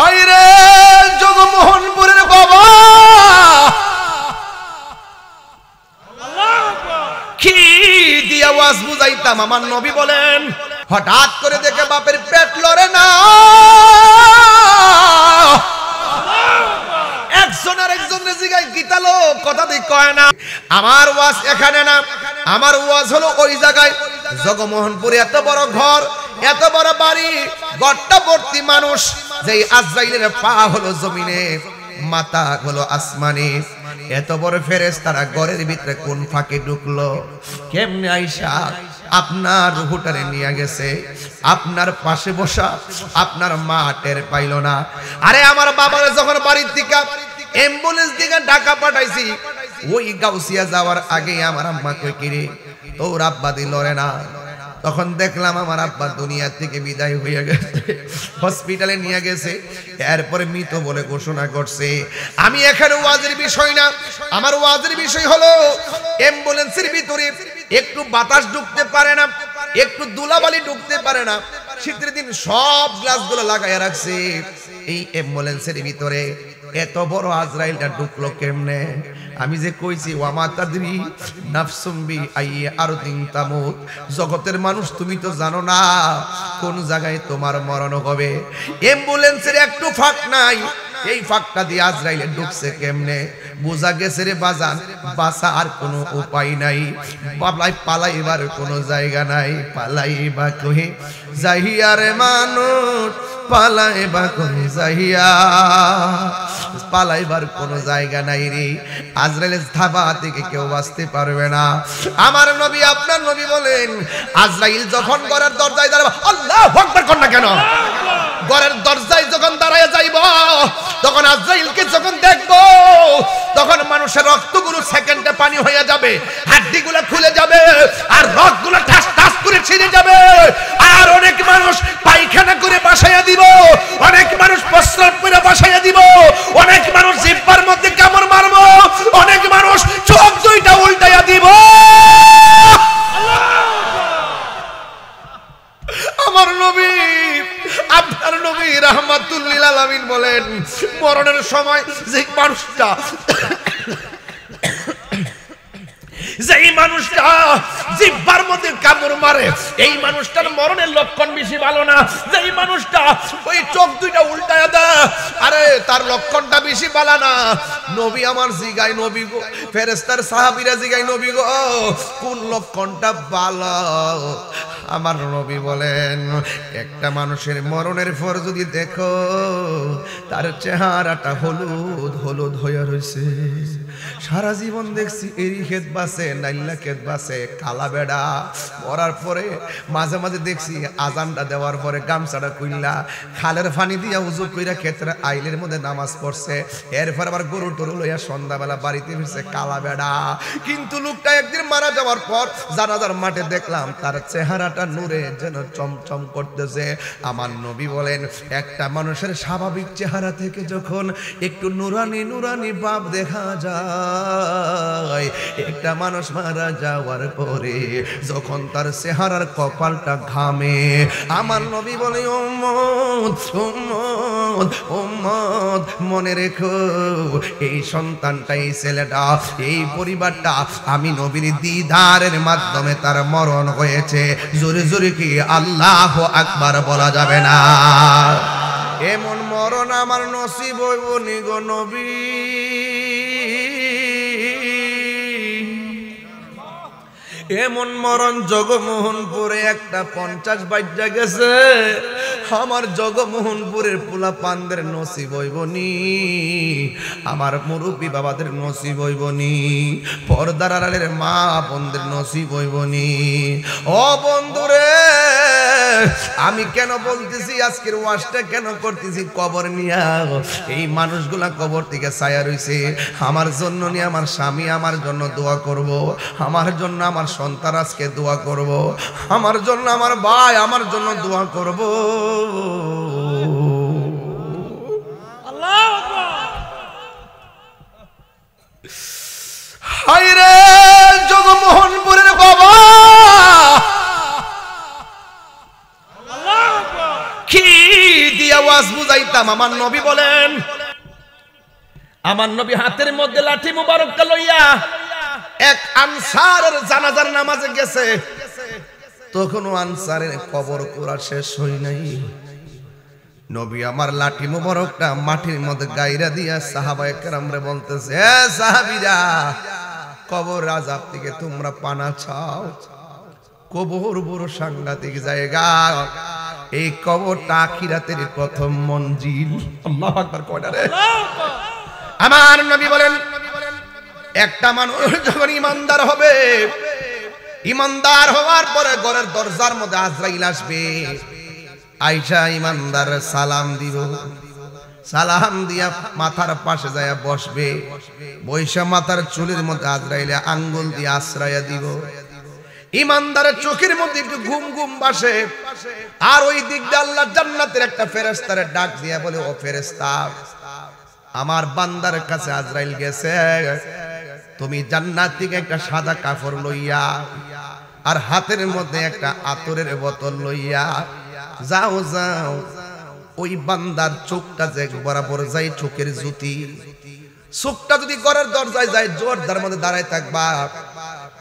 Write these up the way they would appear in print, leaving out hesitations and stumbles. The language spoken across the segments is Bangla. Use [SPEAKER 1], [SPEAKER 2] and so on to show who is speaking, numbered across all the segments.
[SPEAKER 1] হায়রে জগমোহনপুরের বাবা, কি দিয়ে আওয়াজ বুঝাইতাম। আমার নবী বলেন হঠাৎ করে দেখে বাপের পেট লড়ে না, একজন আর একজনের জিগায় গীতালো কথা দিয়ে কয় না। আমার ওয়াজ এখানে না, আমার ওয়াজ হলো ওই জায়গায়। জগমোহনপুরে এত বড় ঘর, এত বড় বাড়ি, ঘরটা ভর্তি মানুষ। যেই আজরাইলের পা হলো জমিনে, মাথা হলো আসমানে, এত বড় ফেরেশতারা ঘরের ভিতরে কোন ফাঁকে ঢুকলো, কেমনে আইসা আপনার রুহটারে নিয়ে গেছে? আপনার পাশে বসা আপনার মা টের পাইল না। আরে আমার বাবার যখন বাড়ির থেকে অ্যাম্বুলেন্স দিকে ঢাকা পাঠাইছি, ওই গাউসিয়া যাওয়ার আগে আমার আম্মা কই কিরে তোর আব্বা দিলরে না। তখন দেখলাম আমার আব্বা দুনিয়া থেকে বিদায় হয়ে গেছে, হসপিটালে নিয়ে গেছে, এরপরে মৃত বলে ঘোষণা করছে। আমি এখানে ওয়াজের বিষয় না, আমার ওয়াজের বিষয় হলো অ্যাম্বুলেন্সের ভিতরে একটু বাতাস ঢুকতে পারে না, একটু ধুলাবালি ঢুকতে পারে না। শীতের দিন সব গ্লাসগুলো লাগাইয়া রাখছে। এই অ্যাম্বুলেন্সের ভিতরে এত বড় আজরাইলটা ঢুকলো কেমনে? আমি যে কইছি ওয়ামা তাদরি নাফসুম বি আইয়ি আরদিন তামুত, জগতের মানুষ তুমি তো জানো না কোন জায়গায় তোমার মরণ হবে। অ্যাম্বুলেন্সের একটু ফাঁক নাই, এই ফাঁকটা দিয়ে আজরাইলে ঢুকছে কেমনে? বোঝা গেছে রে বাজান, বাঁচা আর কোনো উপায় নাই, পালাইবার কোনো জায়গা নাই। পালাইবা কহে যাইয়া রে মানুষ, পালাইবা কহে যাইয়া, পালাইবার কোনো জায়গা নাই রে। আজরাইলের ধাবা থেকে কেউ বাঁচতে পারবে না। আমার নবী আপনার নবী বলেন আজরাইল যখন ঘরের দরজায় দাঁড়াবে, আল্লাহু আকবার কর না কেন? ঘরের দরজায় যখন দাঁড়ায় যাইব, তখন আজরাইলকে যখন দেখবো, তখন মানুষের রক্তগুলো সেকেন্ডে পানি হয়ে যাবে, হাড্ডিগুলো খুলে যাবে, আর রক্তগুলো ঠাস ঠাস করে ছিঁড়ে যাবে। আর অনেক মানুষ পায়খানা করে বাসায়া দিব, অনেক মানুষ প্রস্রাব করে বাসায়া দিব, অনেক মানুষ জিহ্বার মধ্যে কামড় মারবো, অনেক মানুষ চোখ দুইটা উল্টাইয়া দিব। আমার নবী আপনার নবী রাহমাতুল লিল আলামিন বলেন মরণের সময় যেই মানুষটা জিহ্বার মধ্যে কামড় মারে, এই মানুষটার মরণের লক্ষণ বেশি ভালো না। যেই মানুষটা ওই চোখ দুইটা উল্টায়া দেয়, আরে তার লক্ষণটা বেশি ভালো না। নবী আমার জিগায়, নবী গো, ফেরেশতার সাহাবীরা জিগায় নবী গো কোন লক্ষণটা ভালো? আমার নবী বলেন একটা মানুষের মরণের পর যদি দেখো তার চেহারাটা হলুদ হলুদ হয়ে রয়েছে, সারা জীবন দেখছি এরি ক্ষেত বাসে, নাইল্লা ক্ষেত বাসে, কালা বেড়া, মরার পরে মাঝে মাঝে দেখছি আজানটা দেওয়ার পরে গামছাটা কুইল্লা খালের পানি দিয়া উজু কইরা ক্ষেতের আইলের মধ্যে নামাজ পড়ছে, এরপর আবার গরু টরু লইয়া সন্ধ্যাবেলা বাড়িতে ফিরছে, কালা বেড়া। কিন্তু লোকটা একদিন মারা যাওয়ার পর জানাজার মাঠে দেখলাম তার চেহারাটা নূরে যেন চমচম করতেছে। আমার নবী বলেন একটা মানুষের স্বাভাবিক চেহারা থেকে যখন একটু নুরানি নুরানি ভাব দেখা যায়, একটা মানুষ মারা যাওয়ার পরে যখন তার চেহারার কপালটা ঘামে, আমার নবী বলে উম্মত উম্মত উম্মত মনে রেখো এই সন্তানটা, এই ছেলেটা, এই পরিবারটা আমি নবীর দিদারের মাধ্যমে তার মরণ হয়েছে। জোরে জোরে কি আল্লাহু আকবার বলা যাবে না? এমন মরণ আমার নসিব হইব নি গো নবী। এমন মরণ জগমোহনপুরে একটা 50 বাজ্যা গেছে, আমার জগমোহনপুরের পোলা পানদের নসিব হইবনি, আমার মুরব্বী বাবাদের নসিব হইবনি, পর্দার আড়ালের মা বোনদের নসিব হইবনি। ও বন্ধুরে আমি কেন বলতেছি, আজকের ওয়াজটা কেন করতেছি কবর নিয়া? এই মানুষগুলা কবর থেকে ছায়া রইছে, আমার জন্য নিয়ে আমার স্বামী আমার জন্য দোয়া করব, আমার জন্য আমার সন্তান আজকে দোয়া করব, আমার জন্য আমার ভাই আমার জন্য দোয়া করব। আল্লাহু আকবার। হায়রে জগমোহনপুরের বাবা, কি দিয়ে আওয়াজ বুঝা যাইতাম আমার নবী বলেন আমার নবী হাতের মধ্যে লাঠি মুবারকটা লইয়া এক আনসারের জানাজার নামাজে গেছে তখনও আনসারের কবর করা শেষ হই নাই নবী আমার লাঠি মুবারকটা মাটির মধ্যে গায়রা দিয়া সাহাবায়ে কেরামরে বলতেছে হে সাহাবীরা কবর আযাব থেকে তোমরা পানা চাও কবর বড় সাংঘাতিক জায়গা এই কবরটা আখিরাতের প্রথম মঞ্জিল আল্লাহু আকবার কয়টা রে আমার নবী বলেন একটা মানুষ যখন ঈমানদার হবে ঈমানদার হওয়ার পরে ঘরের দরজার মধ্যে আজরাইল আসবে আয়েশা ঈমানদার সালাম দিব সালাম দিয়া মাথার পাশে যায় বসবে বৈশা মাথার চুলের মধ্যে আজরাইলে আঙ্গুল দিয়ে আশ্রয় দিব ঈমানদারের চোখের মধ্যে একটু ঘুম ঘুম বসে আর ওই দিক দিয়ে আল্লাহ জান্নাতের একটা ফেরেশতারে ডাক দিয়া বলে ও ফেরেশতা আমার বান্দার কাছে আজরাইল গেছে তুমি জান্নাত থেকে একটা সাদা কাপড় লইয়া আর হাতের মধ্যে একটা আতরের বোতল লইয়া যাও যাও ওই বান্দার চোখটা যে বরাবর যায় চোখের জ্যোতি চোখটা যদি ঘরের দরজায় যায় জোরদার মধ্যে দাঁড়ায় থাকবা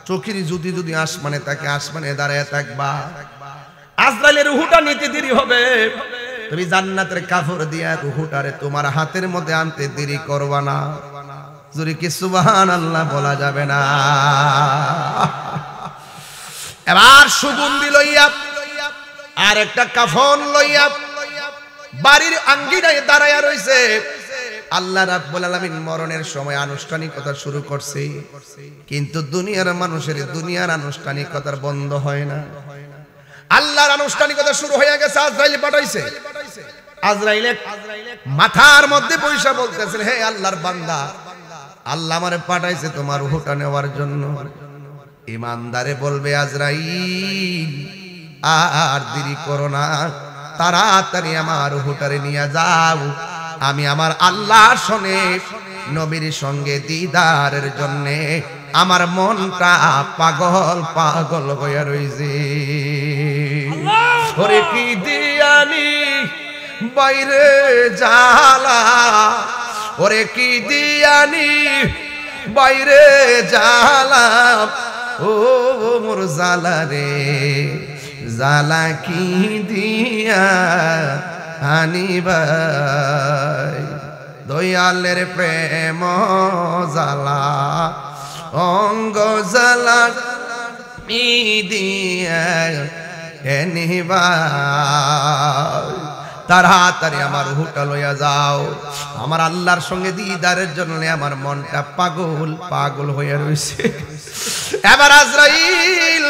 [SPEAKER 1] চোখের জ্যোতি যদি আসমানে থাকে আসমানে দাঁড়ায় থাকবা আজরাইলের রূহটা নিতে দেরি হবে তুমি জান্নাতের কাপড় দিয়া রূহটারে তোমার হাতের মধ্যে আনতে দেরি করবা না যদি কি সুবহানাল্লাহ বলা যাবে না এবার সুগন্ধি লইয়া আর একটা কাফন লইয়া বাড়ির আঙ্গিনায় দাঁড়ায়া রইছে আল্লাহ রাব্বুল আলামিন মরণের সময় আনুষ্ঠানিকতা শুরু করছে কিন্তু দুনিয়ার মানুষের দুনিয়ার আনুষ্ঠানিকতার বন্ধ হয় না আল্লাহর আনুষ্ঠানিকতা শুরু হয়ে গেছে আজরাইল পাঠাইছে আজরাইল মাথার মধ্যে বৈশা বলতেছে হে আল্লাহর বান্দা আল্লাহ আমারে পাঠাইছে তোমার রূহটা নেওয়ার জন্য ঈমানদারে বলবে আজরাইল আর দেরি করো না তাড়াতাড়ি আমার রূহটারে নিয়ে যাও আমি আমার আল্লাহর সনে নবীর সঙ্গে দিদারের জন্য আমার মনটা পাগল পাগল হয়ে রইছে ওরে কি দিয়ানি বাইরে জ্বালা ওরে কি দিয়ানি বাইরে জ্বালা ও মোর জ্বালা রে জ্বালা কি দিয়া আনিবাই দয়ালের প্রেম জ্বালা অঙ্গ জ্বালা দিয়া এনিবাই তাড়াতাড়ি আমার রূহটা লইয়া যাও আমার আল্লাহর সঙ্গে দিদারের জন্য আমার মনটা পাগল পাগল হয়ে রয়েছে এবার আজরাইল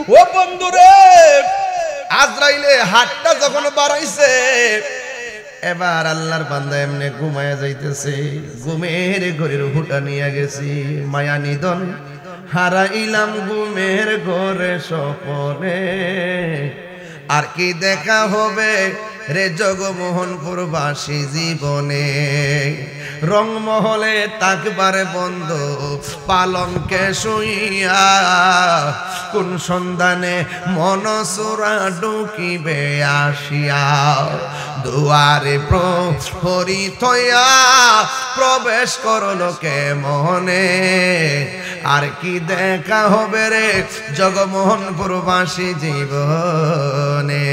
[SPEAKER 1] ও বন্ধুরে আজরাইলে হাতটা যখন বাড়াইছে এবার আল্লাহর বান্দা এমনি ঘুমায়া যাইতেছে ঘুমের ঘরের রূহটা নিয়ে গেছি মায়া নিদন হারাইলাম ঘুমের ঘরে স্বপনে আর কি দেখা হবে রে জগমোহনপুরবাসী জীবনে রংমহলে তাকবারে বন্ধ পালঙ্কে শুইয়া কোন সন্ধানে মনসুরা ঢুকিবে আসিয়া দুয়ারে প্রহরী থইয়া প্রবেশ করলো কে মনে আর কি দেখা হবে রে জগমোহনপুরবাসী জীবনে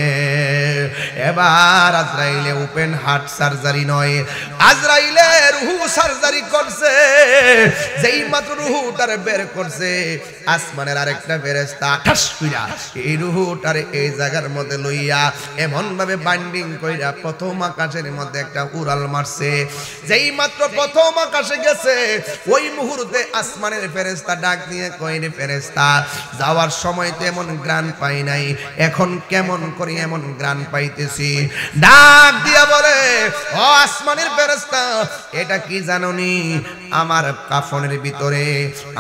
[SPEAKER 1] এবার আজরাইলে ওপেন হার্ট সার্জারি নয় আজরাইলে রূহ সার্জারি করছে যেই মাত্র রূহটারে বের করছে আসমানের আরেকটা ফেরেশতা ঠাস কইরা এই রূহটারে এই জায়গার মধ্যে লইয়া এমন ভাবে বাইন্ডিং কইরা প্রথম আকাশের মধ্যে একটা উড়াল মারছে যেই মাত্র প্রথম আকাশে গেছে ওই মুহূর্তে আসমানের ফেরেশতা ডাক দিয়ে কই রে ফেরেশতা যাওয়ার সময় তো এমন গ্রান পাই নাই এখন কেমন করে এমন গ্রান পাইতেছি ডাক দিয়া বলে ও আসমানের ফেরেশতা ফেরেশতা এটা কি জানোনি আমার কাফনের ভিতরে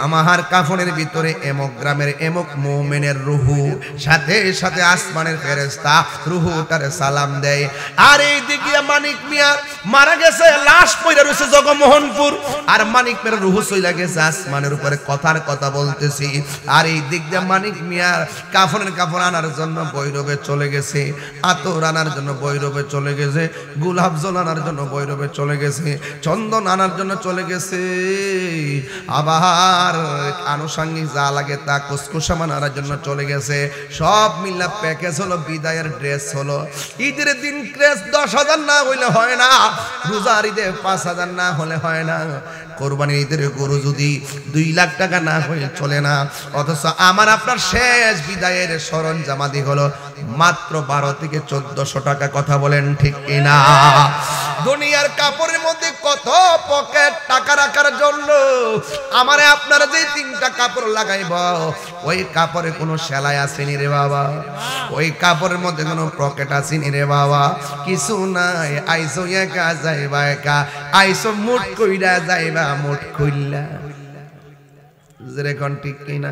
[SPEAKER 1] আমার কাফনের ভিতরে এমক গ্রামের এমক মুমিনের রূহু সাথে সাথে আসমানের ফেরেশতা রূহুটারে সালাম দেয় আর এই দিকে মানিক মিয়া মারা গেছে লাশ পড়ে রয়েছে জগমোহনপুর আর মানিক মিয়ার রূহু চলে গেছে আসমানের উপরে কথার কথা বলতেছি আর এই দিক দিয়ে মানিক মিয়ার কাফনের কাপড় আনার জন্য বৈরবে চলে গেছে আতর আনার জন্য বৈরবে চলে গেছে গোলাপ জল আনার জন্য বৈরবে চলে গেছে চন্দন আনার জন্য চলে গেছে আবার আনুষঙ্গিক যা লাগে তা কুসকুসামান আনার জন্য চলে গেছে সব মিলা প্যাকেজ হলো বিদায়ের ড্রেস হলো ঈদের দিন ড্রেস 10,000 না হইলে হয় না রোজার ঈদে 5,000 না হলে হয় না কোরবানির ঈদের গরু যদি 2 লাখ টাকা না হয়ে চলে না অথচ আমার আপনার শেষ বিদায়ের সরঞ্জামাদি হলো মাত্র 12 থেকে 1400 টাকা কথা বলেন ঠিক কিনা দুনিয়ার কাপড়ের মধ্যে কত পকেট টাকা রাখার জন্য আমারে আপনার যে 3টা কাপড় লাগাইব ওই কাপড়ে কোনো সেলাই আসেনি রে বাবা ওই কাপড়ের মধ্যে কোনো পকেট আসেনি রে বাবা কিছু নাই আইসো একা যাইবা একা আইসো মুঠ কইরা যাইবা মুঠ কইলা যেরকম ঠিক কিনা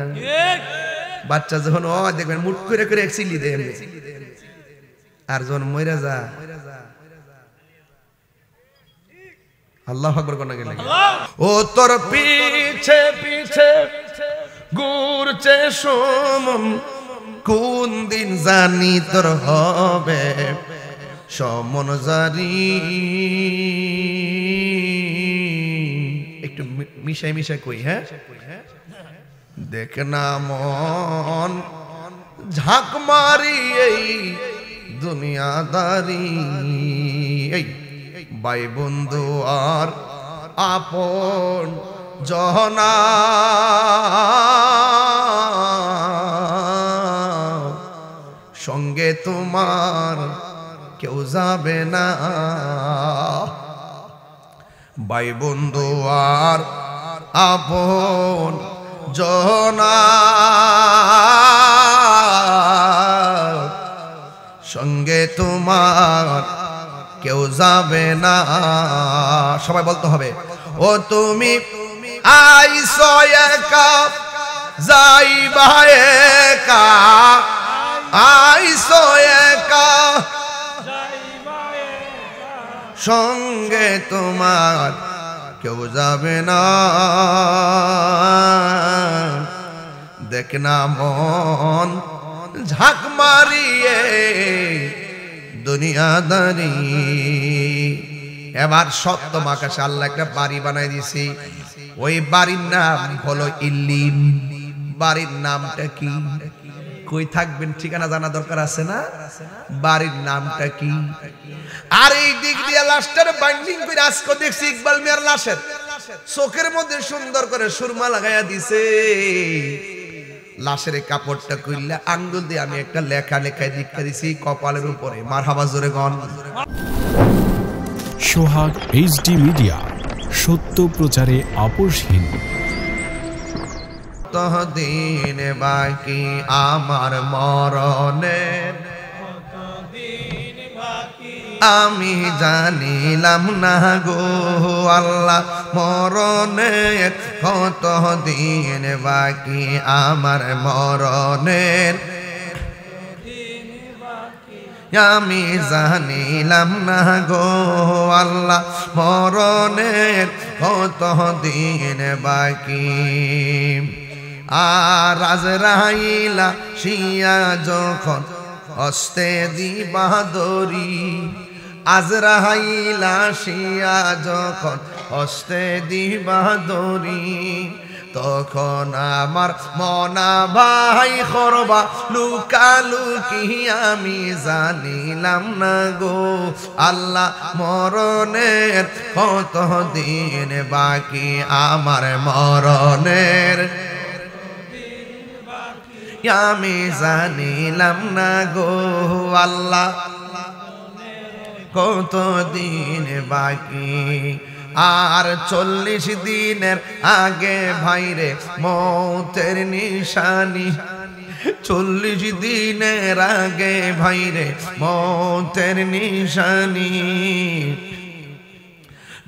[SPEAKER 1] বাচ্চা যখন ও দেখবেন মুঠ করে করে একসিলি দেন আর যখন মইরা যা আল্লাহু আকবার কোন গেলে ও তোর পিছে পিছে ঘুরছে সমন কোন দিন জানি তোর হবে সমন জারি একটু মিশাই মিশাই কই হ্যাঁ দেখ না মন ঝাঁক মারি এই দুনিয়াদারি এই ভাই বন্ধু আর আপন জহনা সঙ্গে তোমার কেউ যাবে না ভাই বন্ধু আর আপন জহনা সঙ্গে তোমার কেউ যাবে না সবাই বলতে হবে ও তুমি আইসো একা যাইবা একা আইসো একা সঙ্গে তোমার কেউ যাবে না দেখ না মন ঝাঁক মারিয়ে দুনিয়াদারি এবার সপ্তম আকাশে আল্লাহ একটা বাড়ি বানাই দিয়েছে ওই বাড়ির নাম হলো ইল্লিন বাড়ির নামটা কি কই থাকবেন ঠিকানা জানা দরকার আছে না বাড়ির নামটা কি আর এই দিক দিয়ে লাশটার বাইন্ডিং করে আজকে দেখছি ইকবাল মিয়ার লাশের চোখের মধ্যে সুন্দর করে সুরমা লাগাইয়া দিছে লাশের কাপড়টা কইলা আঙ্গুল দিয়ে আমি একটা লেখা লেখায় দীক্ষা দিছি কপালের উপরে মারহাবা জোরে গন
[SPEAKER 2] সোহাগ এইচডি মিডিয়া সত্য প্রচারে আপোষহীন
[SPEAKER 1] তহদিন বাকি আমার মরণের আমি জানিলাম না গো আল্লাহ মরণের কত দিন বাকি আমার মরণের আমি জানিলাম না গো আল্লাহ মরণের কত দিন বাকি আর আজরাইলা শিয়া যখন হস্তে দিবা দরি আজরাইলা শিয়া যখন হস্তে দিবা দরি তখন আমার মনা ভাই করবা লুকালুকি আমি জানিলাম না গো আল্লাহ মরণের কত দিন বাকি আমার মরণের আমি জানিলাম না গো আল্লাহ কত দিন বাকি আর 40 দিনের আগে ভাইরে মৌতের নিশানি 40 দিনের আগে ভাইরে মৌতের নিশানি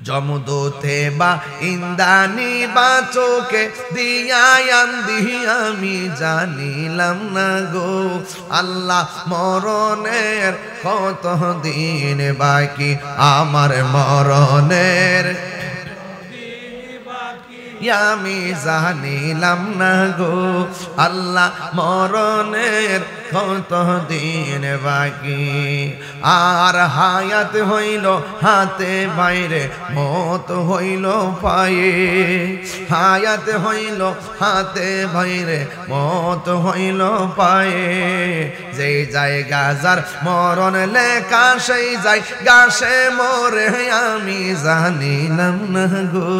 [SPEAKER 1] জমদূতে বা ইন্দানি বা চোখে দিয়ায়ান দিয়া আমি জানিলাম না গো আল্লাহ মরণের কত দিন বাকি আমার মরণের আমি জানিলাম না গো আল্লাহ মরণের কত দিন বাকি আর হায়াত হইল হাতে বাইরে মত হইল পায়ে হায়াত হইল হাতে বাইরে মত হইল পায়ে যে জায়গা যার মরণ লেখা সেই জায়গা সে মরে আমি জানিলাম না গো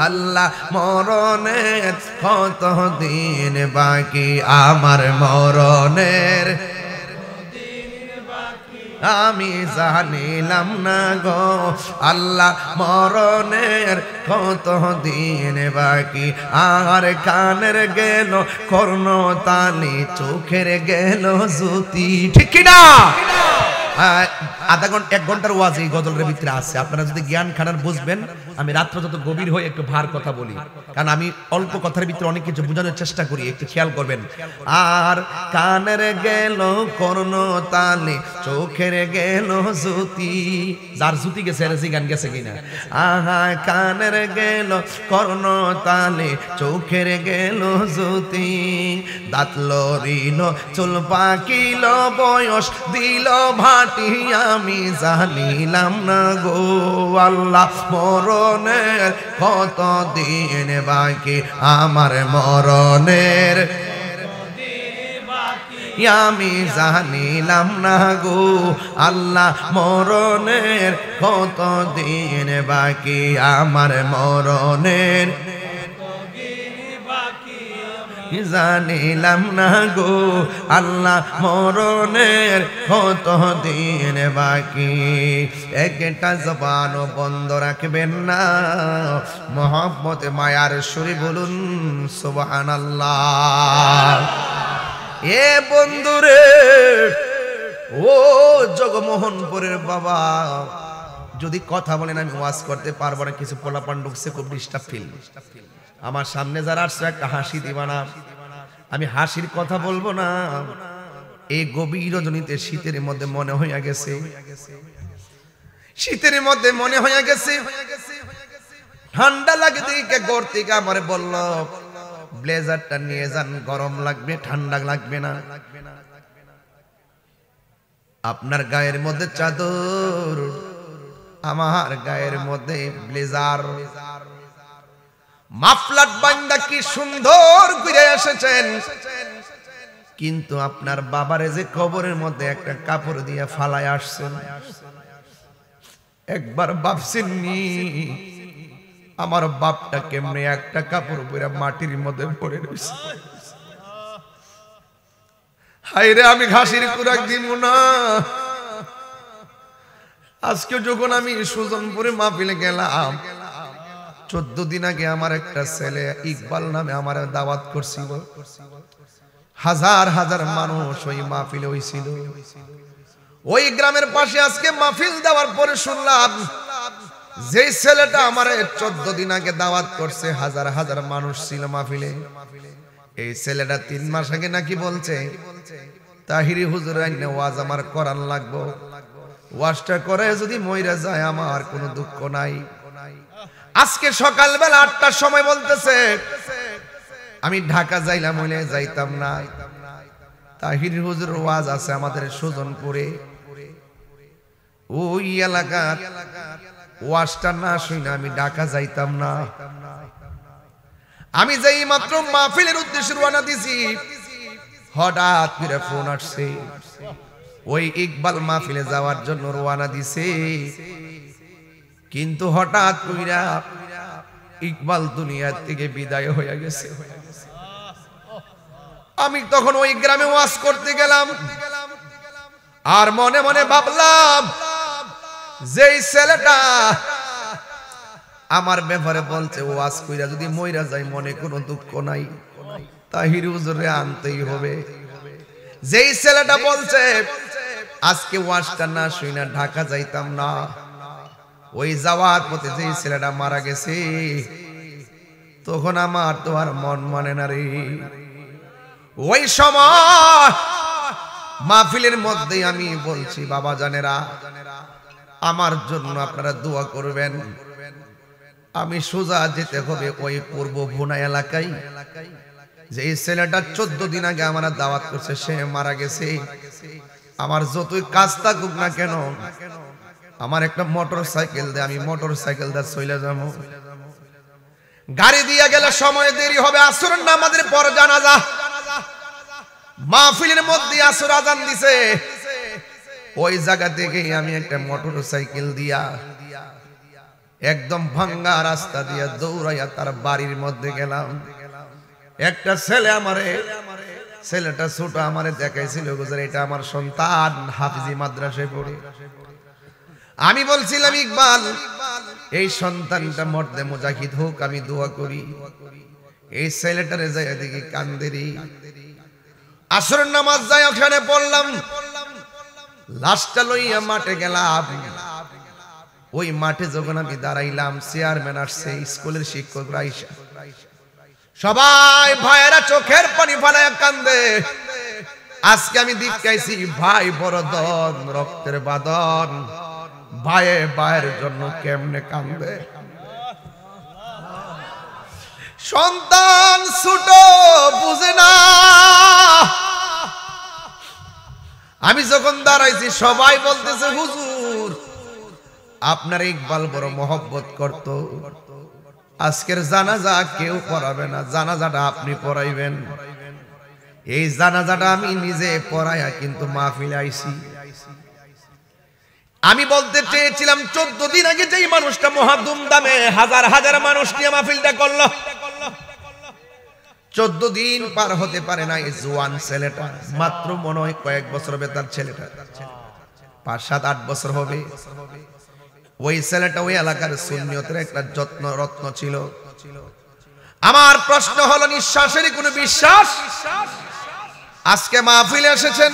[SPEAKER 1] আল্লাহ মরণের কত দিন বাকি আমার মরণের আমি জানিলাম না গো আল্লাহ মরণের কত দিন বাকি আর কানের গেল কর্ণ তালি চোখের গেল জ্যোতি ঠিক কিনা আধা ঘন্টা 1 ঘন্টার ওয়াজ এই গজলের ভিতরে আছে আপনারা যদি জ্ঞান খানার বুঝবেন আমি রাত্র যত গভীর হয়ে একটু ভার কথা বলি কারণ আমি অল্প কথার ভিতরে অনেক কিছু বোঝানোর চেষ্টা করি একটু খেয়াল করবেন আর কানের গেল কর্ণ তালে চোখের গেল জ্যোতি যার জ্যোতি গেছে এরসি গান গেছে কিনা আহা কানের গেল কর্ণ তালে চোখের গেল জ্যোতি দাঁত লরিল চুল পাকিল বয়স দিল ভাটি আমি জানিলাম না গো আল্লাহ মরণের কত দিন বাকি আমার মরণের আমি জানিলাম না গো আল্লাহ মরণের কত দিন বাকি আমার মরণের জানিলাম না গো আল্লাহ মরণের কত দিন বাকি একটা জবান বন্ধ রাখবেন না মহব্বত মায়ার সুরে বলুন সুবহানাল্লাহ এ বন্ধুরে ও জগমোহনপুরের বাবা যদি কথা বলেন আমি ওয়াজ করতে পারবো না কিছু পোলাপান ঢুকছে খুব ডিস্টার্ব ফিল আমার সামনে যারা আসছে একটা হাসি দিবা না আমি হাসির কথা বলবো না এই গভীর রজনীতে শীতের মধ্যে মনে হইয়া গেছে শীতের মধ্যে মনে হইয়া গেছে ঠান্ডা লাগে দিকে ঘর থেকে আমারে বলল ব্লেজারটা নিয়ে যান গরম লাগবে ঠান্ডা লাগবে না আপনার গায়ের মধ্যে চাদর আমার গায়ের মধ্যে ব্লেজার মাফলার বান্দা কি সুন্দর ঘুরে এসেছেন কিন্তু আপনার বাবারে যে কবরের মধ্যে একটা কাপড় দিয়ে ফালায় আসছেন একবার ভাবছেননি আমার বাপটা কেমনে একটা কাপড় পরে মাটির মধ্যে পড়ে রয়েছে হায়রে আমি ঘাসির কুরাক দিব না আজকে যখন আমি সুজনপুরে মাহফিলে গেলাম 14 দিন আগে আমার একটা ছেলে ইকবাল নামে আমার দাওয়াত করছিল হাজার হাজার মানুষ ওই মাহফিলে হইছিল ওই গ্রামের পাশে আজকে মাহফিল দেওয়ার পরে শুনলাম যে ছেলেটা আমার 14 দিন আগে দাওয়াত করছে হাজার হাজার মানুষ ছিল মাহফিলে এই ছেলেটা 3 মাস আগে নাকি বলছে তাহিরি হুজুর আইনে ওয়াজ আমার করান লাগবো ওয়াজটা করে যদি মইরা যায় আমার কোনো দুঃখ নাই আজকে সকালবেলা 8টার সময় বলতেছে আমি ঢাকা যাইলাম হইলে যাইতাম না তাহির হুজুর ওয়াজ আছে আমাদের সুজনপুরে ওই এলাকার ওয়াজটা না শুনে আমি ঢাকা যাইতাম না আমি যেই মাত্র মাহফিলের উদ্দেশ্যে রওনা দিছি হঠাৎ করে ফোন আসছে ওই ইকবাল মাহফিলে যাওয়ার জন্য রওনা দিছে কিন্তু হঠাৎ কইরা ইকবাল দুনিয়া থেকে বিদায় হয়ে গেছে আমি তখন ওই গ্রামে ওয়াজ করতে গেলাম আর মনে মনে ভাবলাম যেই ছেলেটা আমার ব্যাপারে বলছে ওয়াজ কইরা যদি মইরা যায় মনে কোনো দুঃখ নাই তাহির হুজুরে আনতেই হবে যেই ছেলেটা বলছে আজকে ওয়াজটা না শুইনা ঢাকা যাইতাম না ওই যাওয়ার পথে যে ছেলেটা মারা গেছে তখন আমার তো আর মন মানে না রে। ওই সময় মাহফিলের মধ্যে আমি বলছি বাবা জানেরা আমার জন্য আপনারা দোয়া করবেন। আমি সোজা যেতে হবে ওই পূর্ব ভুনা এলাকায়, যে এই ছেলেটা 14 দিন আগে আমার দাওয়াত করছে, সে মারা গেছে। আমার যতই কাজ থাকুক না কেন আমার একটা মোটর সাইকেল দে, আমি মোটর সাইকেল দিয়ে চলে যাব। গাড়ি দিয়ে গেলে সময় দেরি হবে, আসরের নামাজের পর জানাজা। মাহফিলের মধ্যে আসর আজান দিছে, ওই জায়গা থেকে আমি একটা মোটর সাইকেল দিয়া একদম ভাঙ্গা রাস্তা দিয়া দৌড়াইয়া তার বাড়ির মধ্যে গেলাম। একটা ছেলে আমারে, ছেলেটা ছোট আমারে দেখাইছিল গুজরে এটা আমার সন্তান, হাফিজি মাদ্রাসায় পড়ে। আমি বলছিলাম ইকবাল এই সন্তানটা মর্দে মুজাহিদ হোক, আমি দোয়া করি। এই ছেলেটারে যাই দেখি কান্দেরি। আসরের নামাজ যাই ওখানে পড়লাম, লাশটা লইয়া মাঠে গেলাম। ওই মাঠে যখন আমি দাঁড়াইলাম চেয়ারম্যান আসছে, স্কুলের শিক্ষকরা আইসা সবাই ভাইয়েরা চোখের পানি ফেলায় কান্দে। আজকে আমি দেখাইছি ভাই বড় দন, রক্তের বাদন, ভাইয়ে ভাইয়ের জন্য কেমনে কান্দে। সন্তান ছোট বুঝে না। আমি যখন দাঁড়াইছি সবাই বলতেছে হুজুর আপনার ইকবাল বড় মহব্বত করত, আজকের জানাজা কেউ পড়াবে না, জানাজাটা আপনি পড়াইবেন। এই জানাজাটা আমি নিজে পড়াইয়া কিন্তু মাহফিলে আইছি। আমি বলতে চেয়েছিলাম 14 দিন আগে যেই মানুষটা মহা ধুমধামে হাজার হাজার মানুষ নিয়ে মাহফিলটা করলো, 14 দিন পার হতে পারে না এই জওয়ান ছেলেটা, মাত্র মনে হয় কয়েক বছর হবে তার ছেলেটা, 5-7-8 বছর হবে। ওই ছেলেটা ওই এলাকার সুন্নিয়তের একটা যত্ন রত্ন ছিল। আমার প্রশ্ন হলো নিঃশ্বাসের কোনো বিশ্বাস? আজকে মাহফিলে এসেছেন,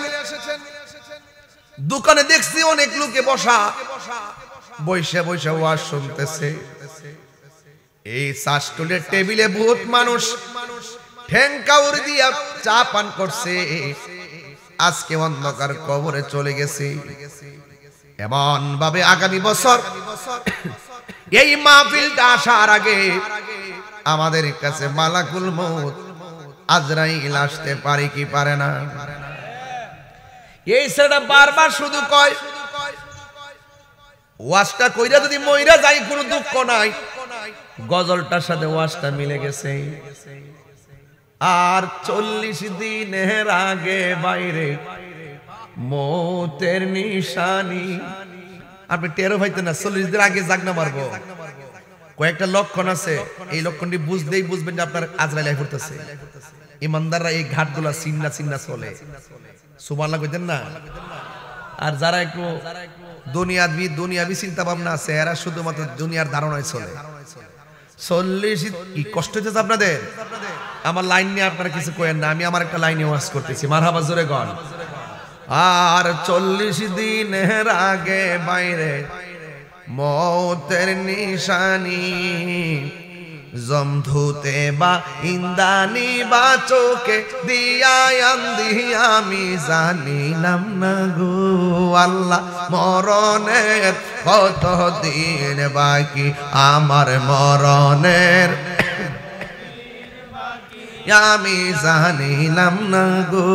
[SPEAKER 1] দোকানে দেখছি অনেক লোকে বসা, বসে বসে ওয়াজ শুনতেছে। এই চাষটুলের টেবিলে বহুত মানুষ ঠেঙ্কাউর দিয়া চা পান করছে, আজকে অন্ধকার কবরে চলে গেছে। এমন ভাবে আগামী বছর এই মাহফিলটা আসার আগে আমাদের কাছে মালাকুল মউত আজরাইল আসতে পারে কি পারে না? এই ছেলেটা বারবার শুধু কয় ওয়াজটা কইরা যদি মইরা যাই কোনো দুঃখ নাই। গজলটার সাথে ওয়াজটা মিলে গেছে। আর 40 দিনের আগে বাইরে মৌতের নিশানি। আপনি টেরো পাইতেন না 40 দিন আগে জাগনা মারবো। কয়েকটা লক্ষণ আছে, এই লক্ষণটি বুঝলেই বুঝবেন যে আপনার আজরাইল আই পড়তেছে। ইমানদাররা এই ঘাটগুলা চিন্না চিন্না চলে, সুবহানাল্লাহ কইতেন না। আর যারা একটু দুনিয়াবি চিন্তা ভাবনা আছে, এরা শুধুমাত্র দুনিয়ার ধারণায় চলে। 40 কি কষ্ট হচ্ছে আপনাদের? আমার লাইন নিয়ে আপনারা কিছু কয়েন না, আমি আমার একটা লাইনে ওয়াজ করতেছি, মারহাবা জোরে গান। আর 40 দিনের আগে বাইরে মৌতের নিশানি, জমধুতে বা ইন্দানি বা চোখে দিয়া আন্দি আমি জানিলাম না গো আল্লাহ মরণের কত দিন বাকি, আমার মরণের আমি জানিলাম না গো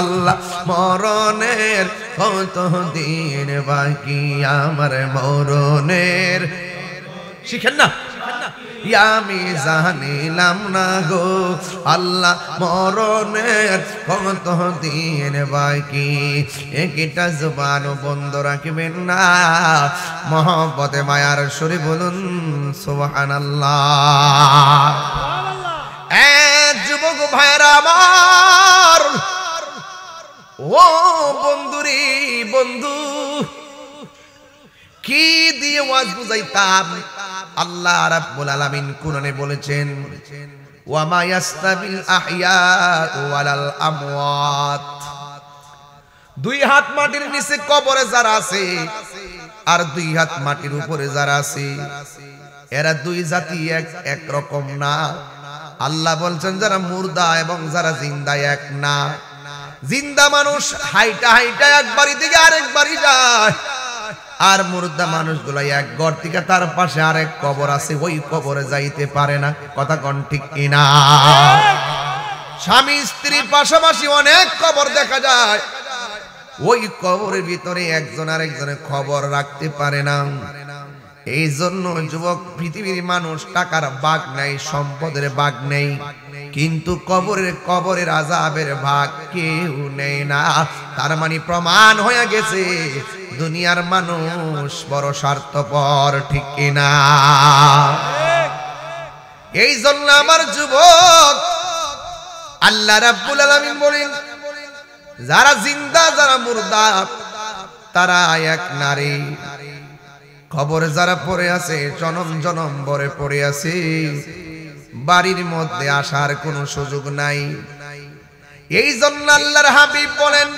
[SPEAKER 1] আল্লাহ মরণের কত দিন বাকি, আমার মরণের। শিখেন না? আমি জানিলাম না গো আল্লাহ মরণের কত দিন বাকি। একটা জবান বন্ধ রাখবেন না, মহব্বতে মায়ার সুরে বলুন সুবহানাল্লাহ। যুবক ভাইরা আমার, ও বন্ধুরি বন্ধু, কি দিয়ে ওয়াজ বুঝাইতাম? আল্লাহ রাব্বুল আলামিন কুরআনে বলেছেন ওয়া মা ইয়াস্তাবিল আহইয়া ওয়ালাল আমওয়াত। দুই হাত মাটির নিচে কবরে যারা আছে আর 2 হাত মাটির উপরে যারা আছে এরা দুই জাতি এক রকম না। আল্লাহ বলছেন যারা মুর্দা এবং যারা জিন্দা এক না। জিন্দা মানুষ হাইটা হাইটা এক বাড়ি থেকে আরেক বাড়ি যায়, আর মুর্দা মানুষগুলো এক ঘর থেকে তার পাশে আরেক কবর আছে, ওই কবরে যাইতে পারে না। কথা কোন ঠিক কিনা? স্বামী স্ত্রীর পাশাপাশি অনেক কবর দেখা যায়, ওই কবরের ভিতরে একজন আরেকজনের খবর রাখতে পারে না। এই জন্য যুবক, পৃথিবীর মানুষ টাকার ভাগ নাই, সম্পদের ভাগ নেই, কিন্তু কবরের আযাবের ভাগ কেউ নেই না। তার মানে প্রমাণ হয়ে গেছে দুনিয়ার মানুষ বড় স্বার্থপর, ঠিক কিনা? এই জন্য আমার যুবক, আল্লাহ রাব্বুল আলামিন বলেন যারা জিন্দা যারা মুর্দা তারা এক নারী। কবরে যারা পড়ে আছে জনম জনম ভরে পড়ে আছে, বাড়ির মধ্যে আসার কোনো সুযোগ নাই। এই জন্য আল্লাহর হাবিব বলেন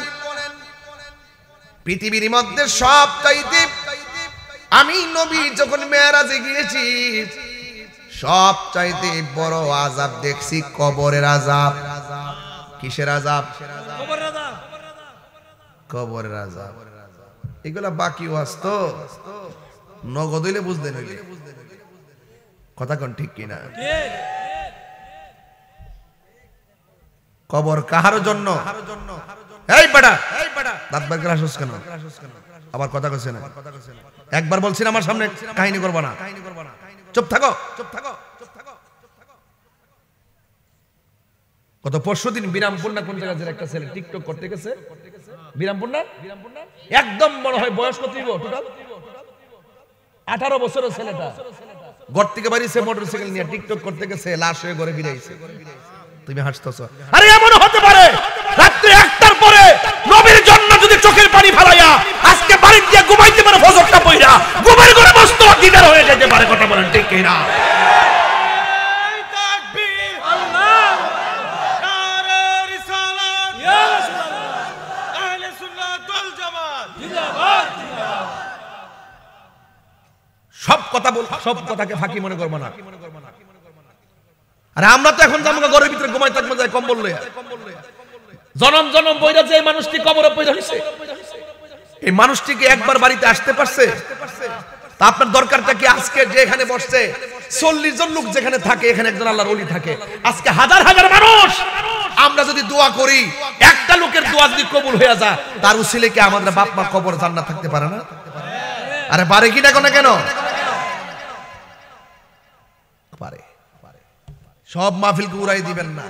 [SPEAKER 1] পৃথিবীর মধ্যে সব চাইতে আমি নবী যখন মেরাজে গিয়েছি সব চাইতে বড় আযাব দেখছি কবরের আযাব। কিসের আযাব? কবরের আযাব। এগুলা বাকি ওয়াজ তো, নগদ হইলে বুঝতে নইলে। কথা কোন ঠিক কিনা? কবর কাহার জন্য? এই বেটা দাঁত বের করে আসছ কেন? আবার কথা কইছ না। একবার বলছিস আমার সামনে কাহিনী করবা না, চুপ থাকো। কত পরশুদিন বিরামপুর না কোন জায়গায় একটা ছেলে টিকটক করতে গেছে, বিরামপুর না, একদম মনে হয় বয়স কত হইব টোটাল 18 বছরের ছেলেটা ঘর থেকে বাইরেছে মোটরসাইকেল নিয়ে টিকটক করতে গেছে, লাশ হয়ে ঘরে ফিরে আইছে। তুমি হাসতেছো? আরে এমন হতে পারে রাত্রি 1টার পরে নবীর জন্য যদি চোখের পানি ফেলাইয়া আজকে বাড়ি দিয়ে ঘুমাইতে পারে, ফজরটা পড়া ঘুমের ঘরে বসতো দিদার হয়ে যেতে পারে। কথা বলেন ঠিক কি না? সব কথা বল, সব কথাকে ফাঁকি মনে করবো না। আরে আমরা তো এখন জামগা ঘরের ভিতরে ঘুমাই থাকবো যায় কম্বল লইয়া। জনম জনম বইরা যে মানুষটি কবরে পয়দা হইছে, এই মানুষটিকে একবার বাড়িতে আসতে পারছে? তা আপনার দরকারটা কি আজকে যে এখানে বসছে 40 জন লোক যেখানে থাকে, এখানে একজন আল্লাহর ওলি থাকে, আজকে হাজার হাজার মানুষ আমরা যদি দোয়া করি, একটা লোকের দোয়া যদি কবুল হয়ে যায়, তার উসিলে কি আমাদের বাপ মা কবর জান্নাত থাকতে পারে না? আরে পারে কি না? কেন পারে? সব মাহফিলকে উড়াই দিবেন না।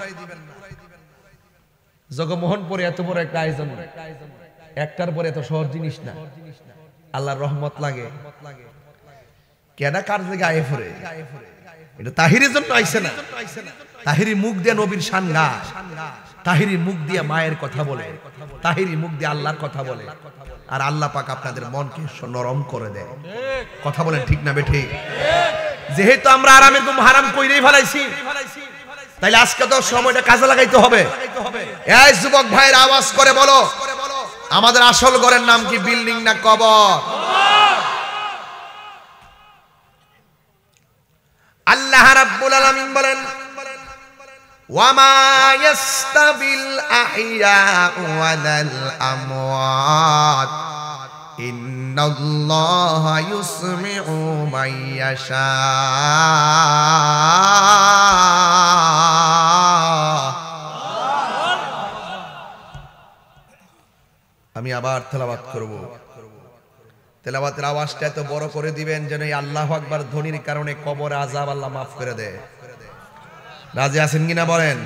[SPEAKER 1] জগমোহনপুরে এত বড় একটা আয়োজন, একটার পরে এত সহজ জিনিস না। আল্লাহর রহমত লাগে। কেডা কার জায়গায় আয়ে পড়ে? এটা তাহিরের জন্য আইছে না। তাহিরি মুখ দিয়ে নবীর শান গায়, তাহিরি মুখ দিয়ে মায়ের কথা বলে, তাহিরি মুখ দিয়ে আল্লাহর কথা বলে, আর আল্লাহ পাক আপনাদের মনকে নরম করে দেয়। কথা বলেন ঠিক না বেঠিক? যেহেতু আমরা আরামের ঘুম হারাম কইরেই ফেলাইছি, তাইলে আজকে তো সময়টা কাজে লাগাইতে হবে। এই যুবক ভাইয়ের আওয়াজ করে বলো, আমাদের আসল ঘরের নাম কি বিল্ডিং না কবর? আল্লাহ রাব্বুল আলামিন বলেন ওয়ামা ইয়াস্তাবিল আহইয়া ওয়ালাল আমওয়াত ইন্নাল্লাহা ইউসমিউ মান ইয়াশা। আমি আবার তেলাওয়াত করব। তেলাওয়াতের আওয়াজটা এত বড় করে দিবেন যেন এই আল্লাহু আকবার ধ্বনির কারণে কবরে আযাব আল্লাহ মাফ করে দেয়। রাজি আছেন কিনা বলেন?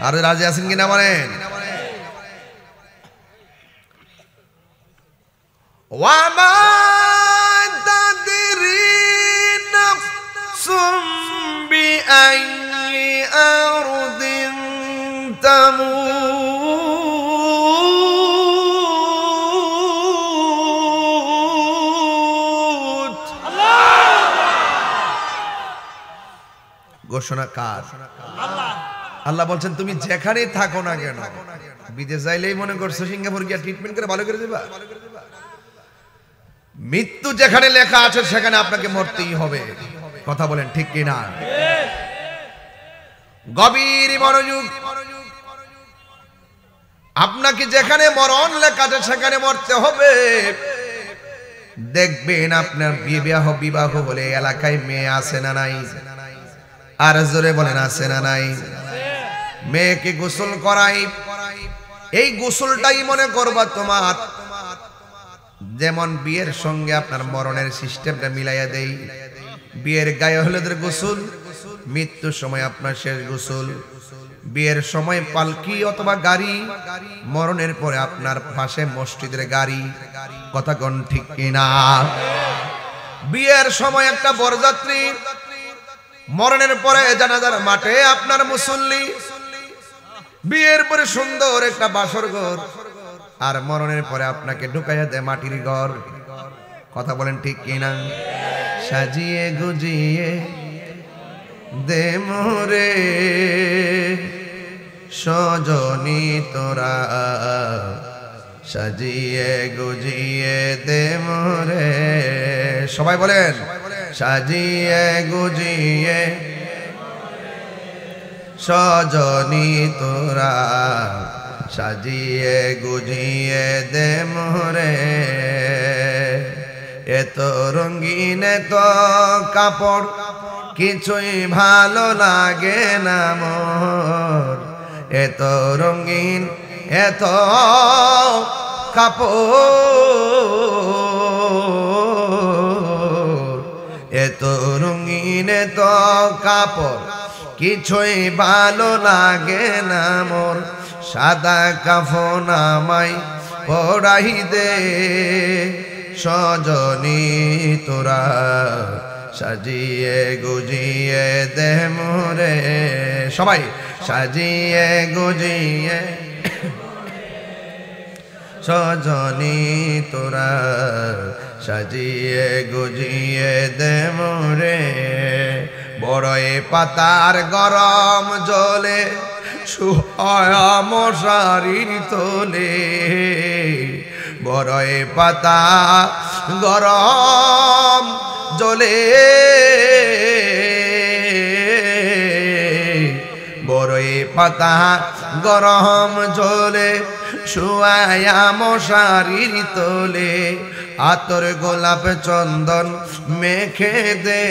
[SPEAKER 1] আর রাজি আছেন কিনা বলেন? ওয়ামা তাদরি নাফসুম বিআইয়ি আরদিন তামুত। ঘোষণা কার? আল্লাহ বলছেন তুমি যেখানেই থাকো না কেন, বিদেশ যাইলেই মনে করছো সিঙ্গাপুর গিয়া ট্রিটমেন্ট করে ভালো করে দিবা? মৃত্যু যেখানে লেখা আছে সেখানে আপনাকে মরতেই হবে। কথা বলেন ঠিক কি না? গভীর মনোযোগ। আপনাকে যেখানে মরণ লেখা আছে সেখানে মরতে হবে। দেখবেন আপনার বিবাহ বলে এলাকায় মেয়ে আছে না নাই? আর জোরে বলেন আছে না নাই? মেয়েকে গোসল করাই, এই গোসলটাই মনে করবা তোমার, যেমন বিয়ের সঙ্গে আপনার মরণের সিস্টেমটা মিলাইয়া দেই। বিয়ের গায়ে হলুদের গোসল, মৃত্যুর সময় আপনার শেষ গোসল। বিয়ের সময় পালকি অথবা গাড়ি, মরণের পরে আপনার পাশে মসজিদের গাড়ি। কথা কোন ঠিক কিনা? বিয়ের সময় একটা বরযাত্রী, মরণের পরে জানাজার মাঠে আপনার মুসল্লি। বিয়ের পরে সুন্দর একটা বাসর ঘর, আর মরণের পরে আপনাকে ঢুকাইয়া দেয় মাটির ঘর। কথা বলেন ঠিক কিনা? সাজিয়ে গুজিয়ে দে মোরে সজনী তোরা, সাজিয়ে গুজিয়ে দে মোরে। সবাই বলেন সাজিয়ে গুজিয়ে সজনী তোরা, সাজিয়ে গুজিয়ে দে মোরে। এত রঙিন এত কাপড় কিছুই ভালো লাগে না মোর। এত রঙিন এত কাপড়, এত রঙিন এত কাপড় কিছুই ভালো লাগে না মোর। সাদা কাফন আমায় পরাই দে সজনী তোরা, সাজিয়ে গুজিয়ে দে মোরে। সবাই সাজিয়ে গুজিয়ে সজনী তোরা, সাজিয়ে গুজিয়ে দে মোরে। বড়ই পাতার গরম জলে শুয়া মশারির তোলে। বড়ই পাতা গরম জলে, বড়ই পাতা গরম জলে শুয়া মশারির তোলে। আতর গোলাপ চন্দন মেখে দে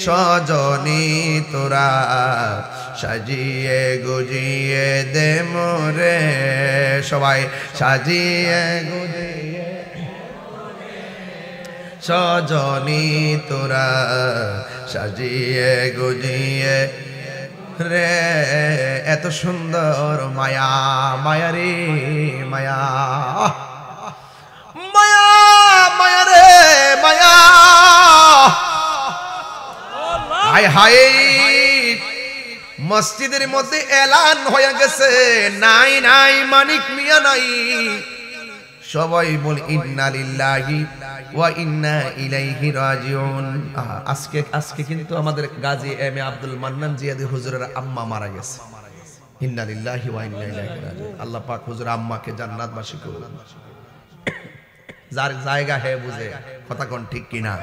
[SPEAKER 1] সজনী তোরা, সাজিয়ে গুজিয়ে দে মোরে। সবাই সাজিয়ে গুজিয়ে সজনী তোরা, সাজিয়ে গুজিয়ে রে। এত সুন্দর মায়া, মায়া রে মায়া, মায়া মায়া রে মায়া। হায় হায়, মসজিদের মধ্যে এলান হয়ে গেছে, নাই নাই মানিক মিয়া নাই। সবাই বল ইন্না লিল্লাহি ওয়া ইন্না ইলাইহি রাজিউন। আজকে কিন্তু আমাদের গাজী এম এ আব্দুল মান্নান জিয়াদি হুজুরের আম্মা মারা গেছে। ইন্না লিল্লাহি ওয়া ইন্না ইলাইহি রাজিউন। আল্লাহ পাক হুজুর আম্মাকে জান্নাতবাসী করুন। যার জায়গা হে বুঝে। কথা কোন ঠিক কিনা?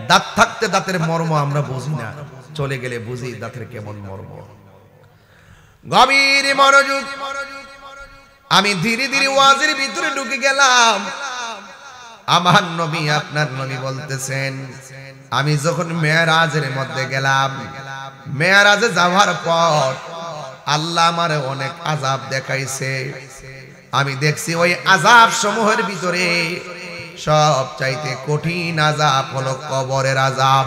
[SPEAKER 1] দাঁত থাকতে দাঁতের মর্ম আমরা বুঝি না, চলে গেলে বুঝি দাঁতের কেমন মর্ম। গভীর মনোযোগ। আমি ধীরে ধীরে ওয়াজের ভিতরে ঢুকে গেলাম। আমার নবী আপনার নবী বলতেছেন, আমি যখন মেরাজের মধ্যে গেলাম, মেরাজে যাওয়ার পর আল্লাহ আমারে অনেক আযাব দেখাইছে। আমি দেখছি ওই আযাব সমূহের ভিতরে সব চাইতে কঠিন আযাব হলো কবরের আযাব।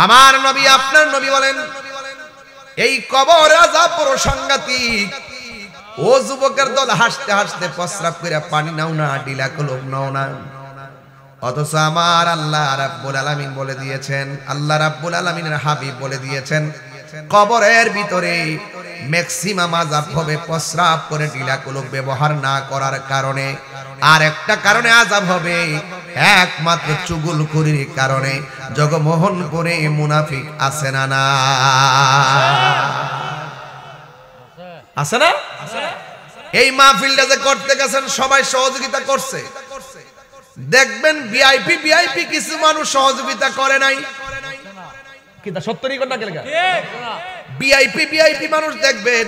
[SPEAKER 1] আমার নবী আপনার নবী বলেন, এই কবরের আযাব বড় সাংঘাতিক। ও যুবকের দল হাসতে হাসতে প্রস্রাব করে পানি নাও না, ডিলা কলম নাও না। অথচ আমার আল্লাহ রাব্বুল আলামিন বলে দিয়েছেন, আল্লাহ রাব্বুল আলামিনের হাবিব বলে দিয়েছেন, কবরের ভিতরে ম্যাক্সিমাম আযাব হবে প্রস্রাব করে ডিলা কলম ব্যবহার না করার কারণে। আর একটা কারণে আযাব হবে একমাত্র চুগলখুরির কারণে। জগমোহনপুরে মুনাফিক আছে না না? আছে না? এই মাহফিলটা যে করতে গেছেন সবাই সহযোগিতা করছে। দেখবেন ভিআইপি কিছু মানুষ সহযোগিতা করে নাই, কিন্তু সত্যি কথা কি লাগা ভিআইপি মানুষ দেখবেন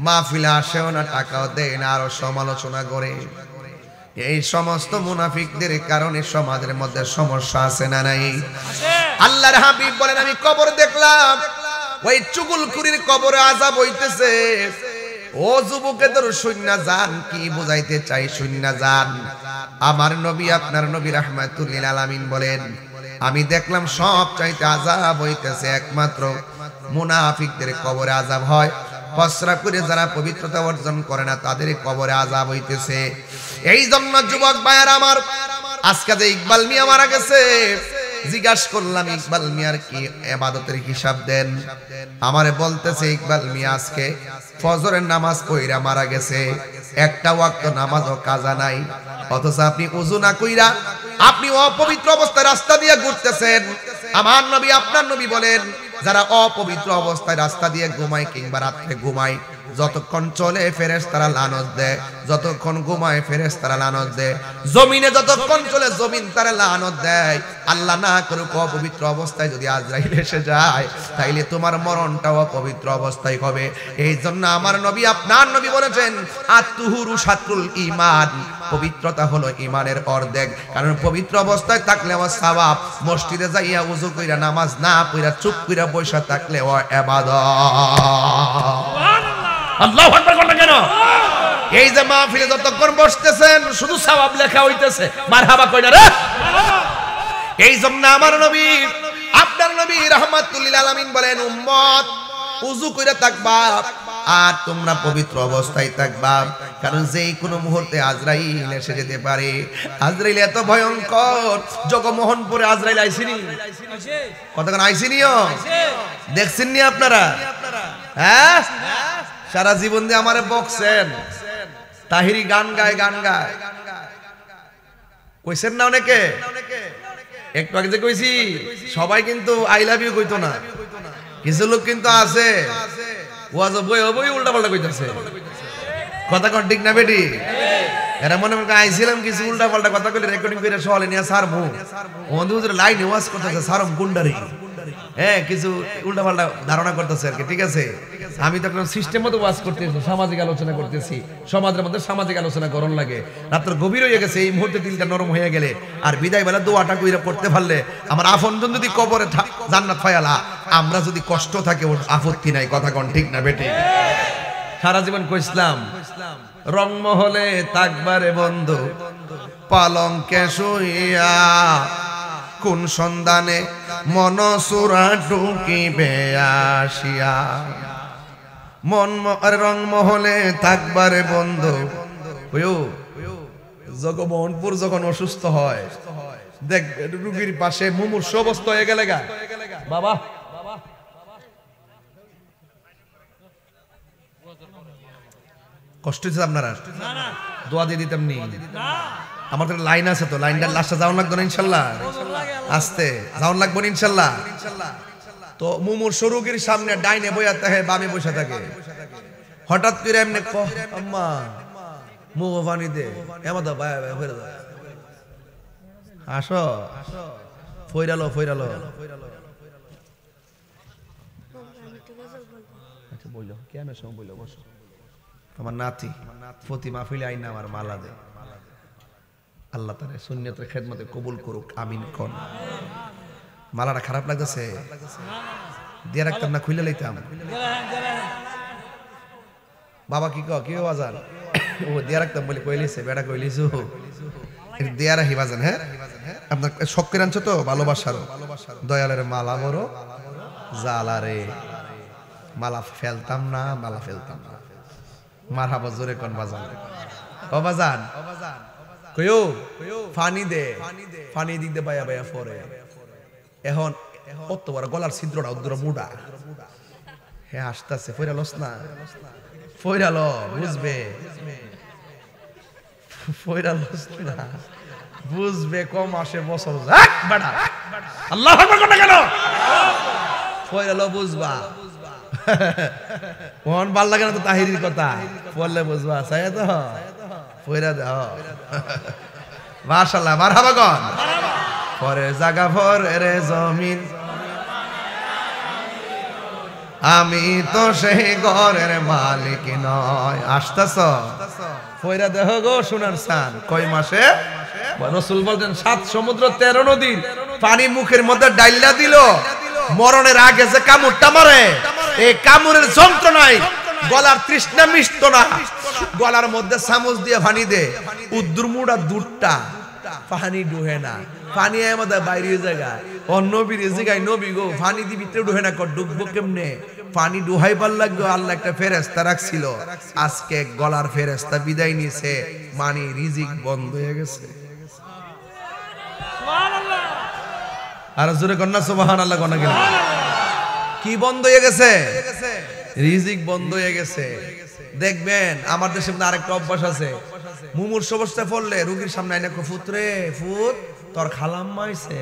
[SPEAKER 1] মাহফিলে আসেও না, টাকাও দেয় না, আরো সমালোচনা করে। এই সমস্ত মুনাফিকদের কারণে সমাজের মধ্যে সমস্যা আছে না নাই? আল্লাহর হাবিব বলেন আমি কবর দেখলাম, ওই চুগলখুরির কবরে আযাব হইতেছে। ও যুবকেদের শূন্য যান, কি বুঝাইতে চাই শূন্য যান। আমার নবী আপনার নবী রাহমাতুল্লিল আলামিন বলেন আমি দেখলাম সব চাইতে আযাব হইতেছে একমাত্র মুনাফিকদের কবরে আযাব হয়। প্রস্রাব করে যারা পবিত্রতা অর্জন করে না তাদের কবরে আযাব হইতেছে। এই জন্য যুবক ভাইয়ের আমার, আজকে যে ইকবাল মিয়া মারা গেছে, জিজ্ঞাসা করলাম ইকবাল মিয়ার কি ইবাদতের হিসাব দেন? আমারে বলতেছে ইকবাল মিয়া আজকে ফজরের নামাজ পড়া মারা গেছে, একটা ওয়াক্ত নামাজও কাজা নাই। অথচ আপনি ওযু না কইরা আপনি অপবিত্র অবস্থায় রাস্তা দিয়ে ঘুরতেছেন। আমার নবী আপনার নবী বলেন যারা অপবিত্র অবস্থায় রাস্তা দিয়ে ঘুমায় কিংবা রাতে ঘুমায়, যতক্ষণ চলে ফেরেশতারা লানত দেয়, যতক্ষণ ঘুমায় ফেরেশতারা লানত দেয়, জমিনে যতক্ষণ চলে জমিন তারা লানত দেয়। আল্লাহ না করুক অপবিত্র অবস্থায় যদি আজরাইল এসে যায় তাইলে তোমার মরণটাও অপবিত্র অবস্থায় হবে। এই জন্য আমার নবী আপনার নবী বলেছেন আত-তুহুরু শাতরুল ঈমান, পবিত্রতা হলো ঈমানের অর্ধেক। কারণ পবিত্র অবস্থায় থাকলে আমার সওয়াব, মসজিদে যাইয়া ওযু কইরা নামাজ না পড়া চুপ কইরা বসে থাকলে ও ইবাদত। আল্লাহু আকবার কোনটা কেন? এই যে মাহফিলে যতক্ষণ বসতেছেন শুধু সওয়াব লেখা হইতেছে, মারহাবা কই না রে? এই জন্য আমার নবী আপনার নবী রাহমাতুল্লিল আলামিন বলেন উম্মত ওযু কইরা থাকবা আর তোমরা পবিত্র অবস্থায় থাকবা, কারণ যেই কোনো মুহূর্তে আজরাইল এসে যেতে পারে। আজরাইল এত ভয়ঙ্কর, জগমোহনপুরে আজরাইল আইছিনি? কতক্ষণ আইছিনিও? দেখছেন নি আপনারা? হ্যাঁ, সারা জীবন দিয়ে আমারে বকছেন, তাহিরি গান গায় কইছেন না অনেকে। একটু আগে যে কইছি সবাই কিন্তু আই লাভ ইউ কইতো না, কিছু লোক কিন্তু আছে ওয়াজ বই উল্টা পাল্টা কইতাছে। কথা কোন ঠিক না বেটি? এরা মনে মনে আইছিলাম কিছু উল্টা পাল্টা কথা কইলে রেকর্ডিং করে সহলে নিয়ে সারমু ওদের হুজুর লাইন ওয়াজ করতেছে সারম গুন্ডারি, হ্যাঁ কিছু উল্টা পাল্টা ধারণা করতেছে আর কি। ঠিক আছে, আমি তো একটা সিস্টেম মতো ওয়াজ করতেছি, সামাজিক আলোচনা করতেছি, সমাজের মধ্যে সামাজিক আলোচনা করণ লাগে। রাত্র গভীর হয়ে গেছে, এই মুহূর্তে দিলটা নরম হয়ে গেলে আর বিদায় বেলা দোয়াটা কইরা পড়তে পারলে আমার আপনজন যদি কবরে জান্নাত পায়ালা, আমরা যদি কষ্ট থাকে ওর আপত্তি নাই। কথা কোন ঠিক না বেটি? সারা জীবন কইছিলাম রংমহলে তাকবারে বন্ধু পালঙ্কে শুইয়া, কোন সন্ধানে মনসুরা ঢুকিবে আসিয়া। রংমহলে থাকবারে বন্ধু জগমোহনপুর যখন অসুস্থ হয়, দেখ রুগীর পাশে মুমূর্ষ অবস্থা হয়ে গেলে গা বাবা, কষ্ট হচ্ছে আপনারা? দোয়া দিয়ে দিতাম নি? আমার তো লাইন আছে, তো লাইনটার লাস্টে যাওয়ান লাগবে না ইনশাল্লাহ? আস্তে যাওয়ান লাগবে না ইনশাল্লাহ? তো মুমূর্ষ রোগীর সামনে ডাইনে বইয়া থাকে, বামে বসে থাকে। হঠাৎ করে এমনি আম্মা মুখ পানি দে, এমন আসো ফইরালো আচ্ছা বইলো কেন বইলো বসো। আমার নাতি প্রতি মাহফিলে আইনা আমার মালা দে, আল্লাহ তাআলা সুন্নাতের খেদমতে কবুল করুক, আমিন কোন। মালাটা খারাপ লাগতেছে দিয়ে রাখতাম না, খুলে লইতাম। বাবা কি কি বাজান ও দিয়ে রাখতাম বলে কইলিছে, বেড়া কইলিছ দিয়ে রাখি বাজান। হ্যাঁ আপনার শখ করে আনছো তো ভালোবাসারও, দয়ালের মালা বড় জালা রে, মালা ফেলতাম না মারহাবা জোরে কোন বাজান। ও বাজান কইও পানি দে, পানি দিক দে বায়া পরে। এখন কত বড় গলার ছিদ্রটা উদ্দুর মুডা, হ্যাঁ আসতেছে ফইরালস না, ফইরালো বুঝবে, ফইরালস না বুঝবে, কম আসে বছর বেড়া। আল্লাহু আকবার কোনটা কেন? ফইরালো বুঝবা। ওহন ভাল লাগে না তো তাহিরির কথা বললে বুঝবা, চাই তো ফইরা দাও। মাশাআল্লাহ, মারহাবা গন। পরের জায়গা পরের জমিন, আমি তো সেই ঘরের মালিক নয়। আসতেছ পয়রা দেহ গো সোনার সান। কয় মাসে? রাসূল বলতেন 7 সমুদ্র 13 নদীর পানি মুখের মধ্যে ডাইলা দিল, মরণের আগে যে কামড়টা মারে, এই কামড়ের যন্ত্রণায় গলার তৃষ্ণা মিষ্ট না, গলার মধ্যে চামচ দিয়ে পানি দে, উদ্দুর মুড়া দুধটা পানি ডুহে না, পানি আমাদের বাইরে জায়গা অন্য নবীর জায়গায় নবী গো পানি দি ভিতরে ডুহে না, ডুববো কেমনে? পানি ডুহাইবার লাগবে। আল্লাহ একটা ফেরেশতা রাখছিল, আজকে গলার ফেরেশতা বিদায় নিছে, মানে রিজিক বন্ধ হয়ে গেছে। আর জোরে কন্যা সুবহানাল্লাহ কন্যা গেল। কি বন্ধ হয়ে গেছে? রিজিক বন্ধ হয়ে গেছে। দেখবেন আমার দেশে আরেকটা অভ্যাস আছে, মুমূর্ষু অবস্থায় পড়লে রোগীর সামনে আইনা ফুতরে ফুত তোর খালাম্মা আইছে,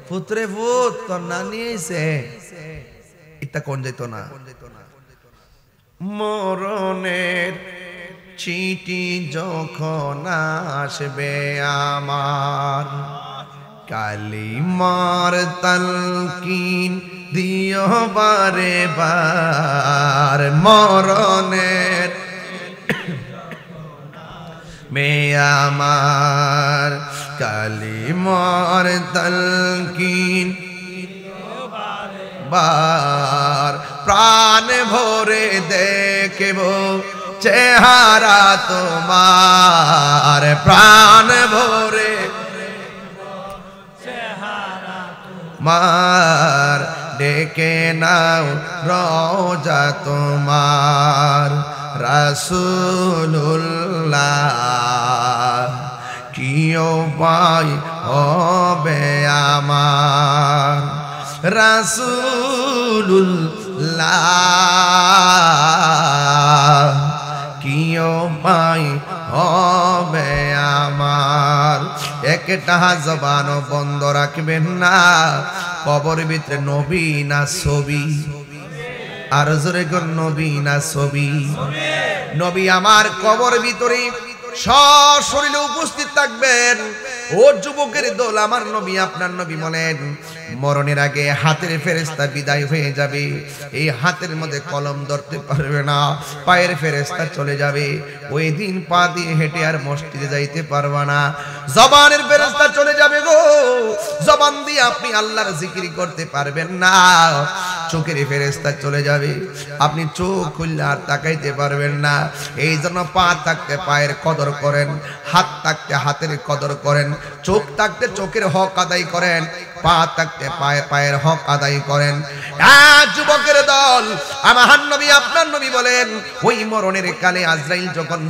[SPEAKER 1] ফুতরে ফুত তোর নানি আইছে, এটা কোন যাইতো না। মরণের চিঠি যখন আসবে আমার, কালিমার তালকিন দিও বারে বার। মরণের মে আমার, কালিমার তালকিন বার। প্রাণ ভরে দেখব চেহারা তোমার, প্রাণ ভরে মার। ডেকে নাও রওজা তোমার, রাসূলুল্লাহ কি উপায় হবে আমার, রাসূলুল্লাহ কি উপায় হবে আমার। একটা জবানও বন্ধ রাখবেন না, কবর ভিতরে নবী না ছবি, আর জোরে কোন নবী না ছবি। নবী আমার কবর ভিতরে সশরীরে উপস্থিত থাকবেন। ও যুবকের দল, আমার নবী আপনার নবী বলেন, মরণের আগে হাতের ফেরেশতা বিদায় হয়ে যাবে, এই হাতের মধ্যে কলম ধরতে পারবে না, পায়ের ফেরেশতা চলে যাবে, ওই দিন পা দিয়ে হেঁটে আর মসজিদে যাইতে পারবে না। জবানের ফেরেশতা চলে যাবে গো, জবান দিয়ে আপনি আল্লাহর জিকির করতে পারবেন না। চোখের ফেরেশতা চলে যাবে, আপনি চোখ খুললে আর তাকাইতে পারবেন না। এই জন্য পা থাকতে পায়ের কদর করেন, হাত থাকতে হাতের কদর করেন, চোখ থাকতে চোখের হক আদায় করেন, পা থাকতে পায়ের হক আদায় করেন। যুবকের দল, আমার নবী আপনার নবী বলেন, ওই মরণের কালে আজরাইল যখন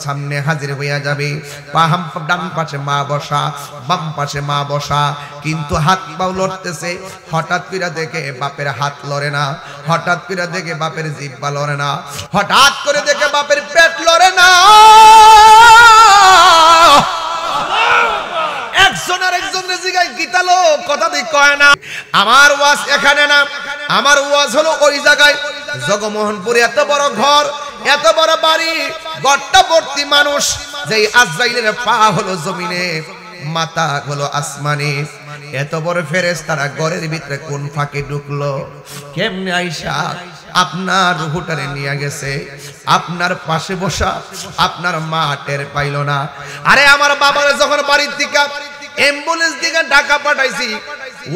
[SPEAKER 1] সামনে হাজির হইয়া যাবে, ডান পাশে মা বসা, বাম পাশে মা বসা, কিন্তু হাত পাও লড়তেছে। হঠাৎ করে দেখে বাপের হাত লড়ে না, হঠাৎ করে দেখে বাপের জিহ্বা লড়ে না, হঠাৎ করে দেখে বাপের পেট লড়ে না। একজন আর একজনের জিগায় গীতালো কথা দিয়ে কয় না। আমার ওয়াজ এখানে না, আমার ওয়াজ হলো ওই জায়গায়। জগমোহনপুরে এত বড় ঘর, এত বড় বাড়ি, ঘরটা ভর্তি মানুষ, যেই আজরাইলের পা হলো জমিনে, মাথা হলো আসমানে। এত বড় ফেরেশতারা ঘরের ভিতরে কোন ফাঁকে ঢুকলো, কেমনে আইসা আপনার রুহটারে নিয়ে গেছে? আপনার পাশে বসা আপনার মা টের পাইল না। আরে আমার বাবারে যখন বাড়ির থেকে অ্যাম্বুলেন্স দিকে ঢাকা পাঠাইছি,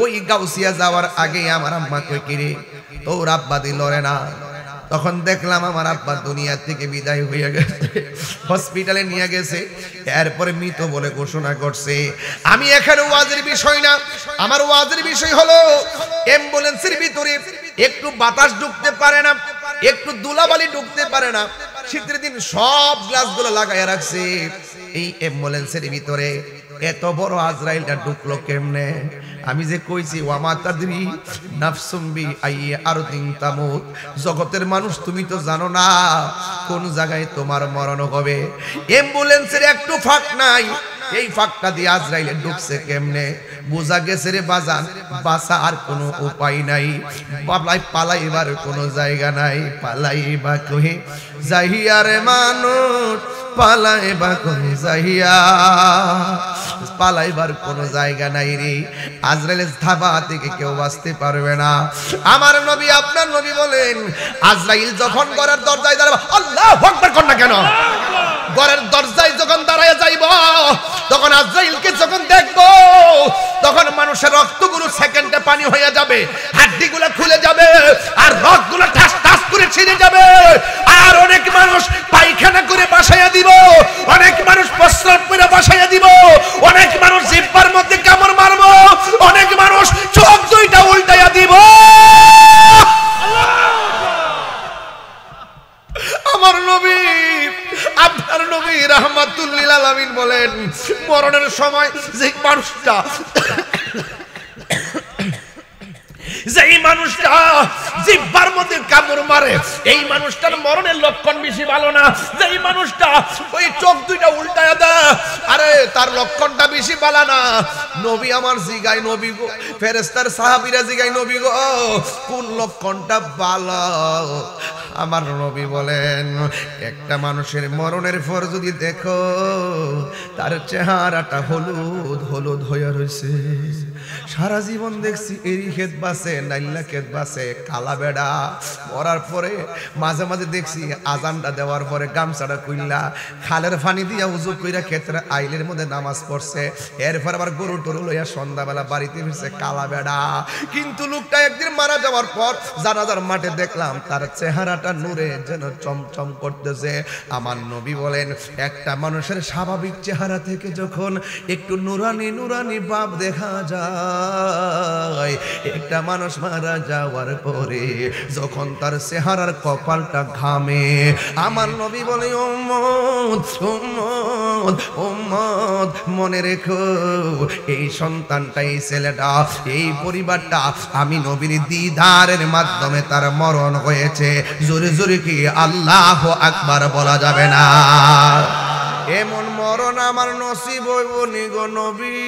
[SPEAKER 1] ওই গাউসিয়া যাওয়ার আগে আমার আম্মা কই কিরে তোর আব্বা দিল রে না। তখন দেখলাম আমার আব্বা দুনিয়া থেকে বিদায় হয়ে গেছে, হসপিটালে নিয়ে গেছে, এরপরে মৃত বলে ঘোষণা করছে। আমি এখানে ওয়াজের বিষয় না, আমার ওয়াজের বিষয় হলো অ্যাম্বুলেন্সের ভিতরে একটু বাতাস ঢুকতে পারে না, একটু ধুলাবালি ঢুকতে পারে না। শীতের দিন সব গ্লাসগুলো লাগাইয়া রাখছে, এই অ্যাম্বুলেন্সের ভিতরে এত বড় আজরাইলটা ঢুকলো কেমনে? আমি যে কইছি ওয়ামা তাদরি নাফসুম বি আইয়ি আরদিন তামুত, জগতের মানুষ তুমি তো জানো না কোন জায়গায় তোমার মরণ হবে। অ্যাম্বুলেন্সের একটু ফাঁক নাই, এই ফাঁকটা দিয়ে আজরাইলে ঢুকছে কেমনে বোঝা গেছে রে বাজান বাঁচা আর কোনো উপায় নাই পালাইবার কোনো জায়গা নাই পালাইবা কহে যাইয়া রে মানুষ পালাইবা কহে যাইয়া পালাইবার কোনো জায়গা নাই রে আজরাইলের ধাবা থেকে কেউ বাঁচতে পারবে না আমার নবী আপনার নবী বলেন আজরাইল যখন ঘরের দরজায় দাঁড়াবে আল্লাহু আকবার কোন না কেন ঘরের দরজায় যখন দাঁড়ায় যাইব তখন আজরাইলকে যখন দেখব তখন মানুষের রক্তগুলো সেকেন্ডে পানি হয়ে যাবে হাড্ডিগুলো খুলে যাবে আর রক্তগুলো ঠাস ঠাস করে ছিঁড়ে যাবে আর অনেক মানুষ পায়খানা করে বাসায়া দিব অনেক মানুষ প্রস্রাব করে বাসায়া দিব অনেক মানুষ জিহ্বার মধ্যে কামড় মারবো অনেক মানুষ চোখ দুইটা উল্টাইয়া দিব আমার নবী আপনার নবী রাহমাতুল লিল আলামিন বলেন মরণের সময় যে মানুষটা যেই মানুষটা জিহ্বার মধ্যে কামড় মারে এই মানুষটার মরণের লক্ষণ বেশি ভালো না যেই মানুষটা ওই চোখ দুইটা উল্টায়া দেয় আরে তার লক্ষণটা বেশি ভালো না নবী আমার জিগাই নবী গো ফেরেশতার সাহাবীরা জিগাই নবী গো কোন লক্ষণটা ভালো আমার নবী বলেন একটা মানুষের মরণের পর যদি দেখো তার চেহারাটা হলুদ হলুদ হয়ে রয়েছে সারা জীবন দেখছি এরি ক্ষেত বাসে নাইল্লা ক্ষেত বাসে কালা বেড়া মরার পরে মাঝে মাঝে দেখছি আজানটা দেওয়ার পরে গামছাটা কইলা খালের পানি দিয়া উজু কইরা ক্ষেতের আইলের মধ্যে নামাজ পড়ছে এরপর আবার গরু টরু লইয়া সন্ধ্যাবেলা বাড়িতে ফিরছে কালা বেড়া কিন্তু লোকটা একদিন মারা যাওয়ার পর জানাজার মাঠে দেখলাম তার চেহারাটা নূরে যেন চমচম করতেছে আমার নবী বলেন একটা মানুষের স্বাভাবিক চেহারা থেকে যখন একটু নুরানি নুরানি ভাব দেখা যায় একটা মানুষ মারা যাওয়ার পরে যখন তার চেহারার কপালটা ঘামে আমার নবী বলে উম্মত উম্মত উম্মত মনে রেখো এই সন্তানটা এই ছেলেটা এই পরিবারটা আমি নবীর দিদারের মাধ্যমে তার মরণ হয়েছে জোরে জোরে কি আল্লাহু আকবার বলা যাবে না এমন মরণ আমার নসিব হইব নি গো নবী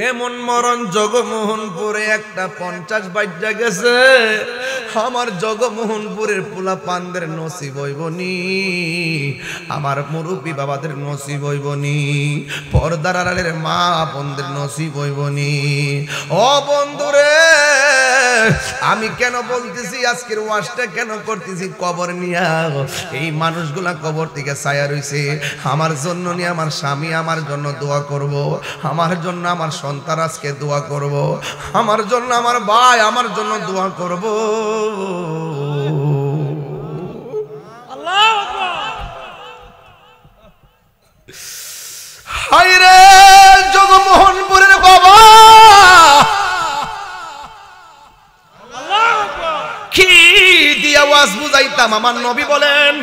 [SPEAKER 1] এমন মরণ জগমোহনপুরে একটা 50 বাজ্যা গেছে আমার জগমোহনপুরের পোলা পানদের নসিব হইবনি আমার মুরব্বী বাবাদের নসিব হইবনি পর্দার আড়ালের মা বোনদের নসিব হইবনি ও বন্ধুরে আমি কেন বলতেছি আজকের ওয়াজটা কেন করতেছি কবর নিয়া এই মানুষগুলা কবর থেকে ছায়া রইছে আমার জন্য নিয়ে আমার স্বামী আমার জন্য দোয়া করব আমার জন্য আমার সন্তান আজকে দোয়া করব আমার জন্য আমার ভাই আমার জন্য দোয়া করব আল্লাহু আকবার হায়রে জগমোহনপুরের বাবা আল্লাহু আকবার কি দিয়া ওয়াজ বুঝাইতাম আমার নবী বলেন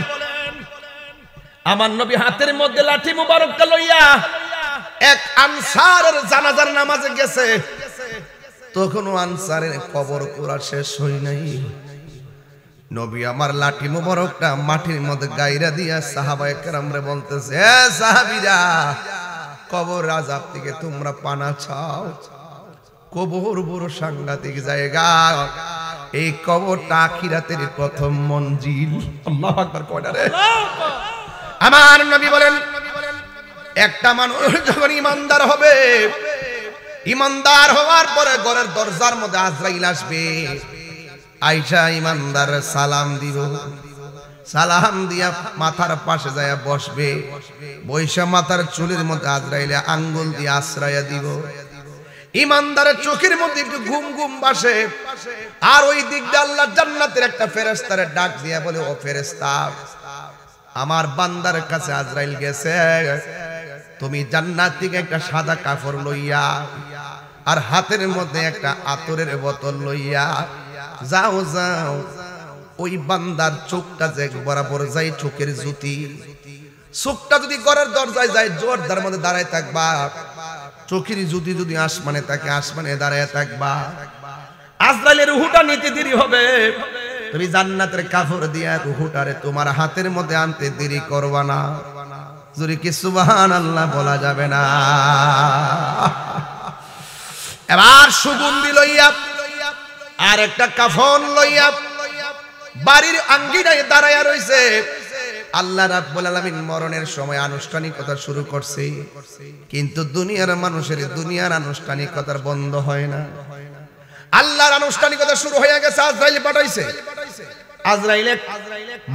[SPEAKER 1] আমার নবী হাতের মধ্যে লাঠি মুবারকটা লইয়া এক আনসারের জানাজার নামাজে গেছে তখনও আনসারের কবর করা শেষ হয় নাই নবী আমার লাঠি মুবারকটা মাটির মধ্যে গাইরা দিয়া সাহাবায়ে কেরামরে বলতেছে এ সাহাবীরা কবর আযাব থেকে তোমরা পানা চাও কবর বড় সাংঘাতিক জায়গা এই কবরটা আখিরাতের প্রথম মঞ্জিল আল্লাহু আকবার কয়টা রে আমার নবী বলেন একটা মানুষ যখন ইমানদার হবে ইমানদার হওয়ার পরে ঘরের দরজার মধ্যে আজরাইল আসবে আয়েশা ইমানদার সালাম দিব সালাম দিয়া মাথার পাশে যায় বসবে বৈশা মাথার চুলের মধ্যে আজরাইলে আঙ্গুল দিয়ে আশ্রয় দিব ইমানদারের চোখের মধ্যে একটু ঘুম ঘুম বাসে আর ওই দিক দিয়ে আল্লাহ জান্নাতের একটা ফেরেশতারে ডাক দিয়া বলে ও ফেরেশতা আমার বান্দার কাছে আজরাইল গেছে তুমি জান্নাত থেকে একটা সাদা কাপড় লইয়া আর হাতের মধ্যে একটা আতরের বোতল লইয়া যাও যাও ওই বান্দার চোখটা যে বরাবর যায় চোখের জ্যোতি চোখটা যদি ঘরের দরজায় যায় জোরদার মধ্যে দাঁড়ায় থাকবা চোখের জ্যোতি যদি আসমানে থাকে আসমানে দাঁড়ায় থাকবা আজরাইলের রূহটা নিতে দেরি হবে তুমি জান্নাতের কাপড় দিয়া রূহটারে তোমার হাতের মধ্যে আনতে দেরি করবা না। যদি কি সুবহানাল্লাহ বলা যাবে না? এবার সুগন্ধি লইয়া আর একটা কাফন লইয়া বাড়ির আঙ্গিনায় দাঁড়ায়া রইছে। আল্লাহ রাব্বুল আলামিন মরণের সময় আনুষ্ঠানিকতা শুরু করছে, কিন্তু দুনিয়ার মানুষের দুনিয়ার আনুষ্ঠানিকতার বন্ধ হয় না। আল্লাহর আনুষ্ঠানিকতা শুরু হয়ে গেছে। আজরাইল পাঠাইছে। আজরাইলে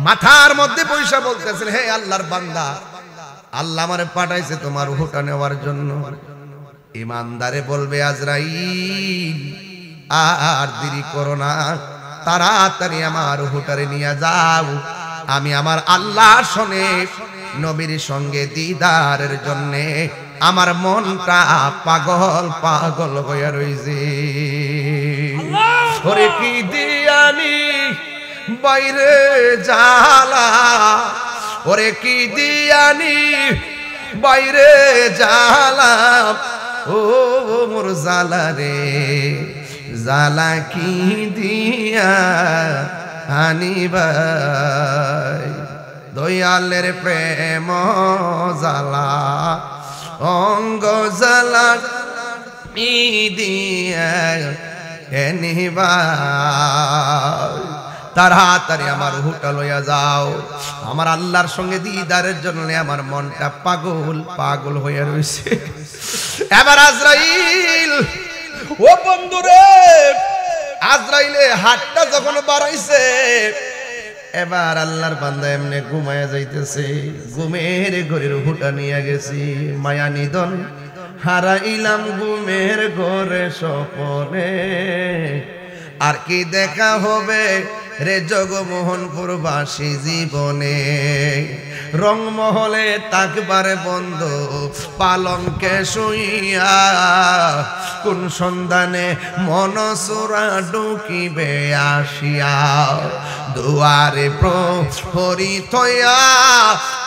[SPEAKER 1] মাথার মধ্যে পয়সা বলতেছে, হে আল্লাহর বান্দা, আল্লাহ আমারে পাঠাইছে তোমার রূহটা নেওয়ার জন্য। ইমানদারে বলবে, আজরাইল আর দেরি করো না, তাড়াতাড়ি আমার রূহটারে নিয়ে যাও, আমি আমার আল্লাহর সনে নবীর সঙ্গে দিদারের জন্য আমার মনটা পাগল পাগল হয়ে রইছে। ওরে কি দিয়ানি বাইরে জ্বালা, ওরে কি দিয়ানি বাইরে জ্বালা, ও মোর জ্বালা রে জ্বালা কি দিয়া আনিবাই, দয়ালের প্রেম জ্বালা অঙ্গ জ্বালা দিয়া এনিবাই। তাড়াতাড়ি আমার রূহটা লইয়া যাও, আমার আল্লাহর সঙ্গে দিদারের জন্য আমার মনটা পাগল পাগল হয়ে রয়েছে। এবার আজরাইল, ও বন্ধুরে, আজরাইলে হাতটা যখন বাড়াইছে, এবার আল্লাহর বান্দা এমনি ঘুমায়া যাইতেছে। ঘুমের ঘরের রূহটা নিয়ে গেছি, মায়া নিদন হারাইলাম ঘুমের ঘরে স্বপনে, আর কি দেখা হবে রে জগমোহনপুরবাসী জীবনে। রংমহলে তাকবারে বন্ধ পালঙ্কে শুইয়া, কোন সন্ধানে মনসুরা ঢুকিবে আসিয়া, দুয়ারে প্রহরী থইয়া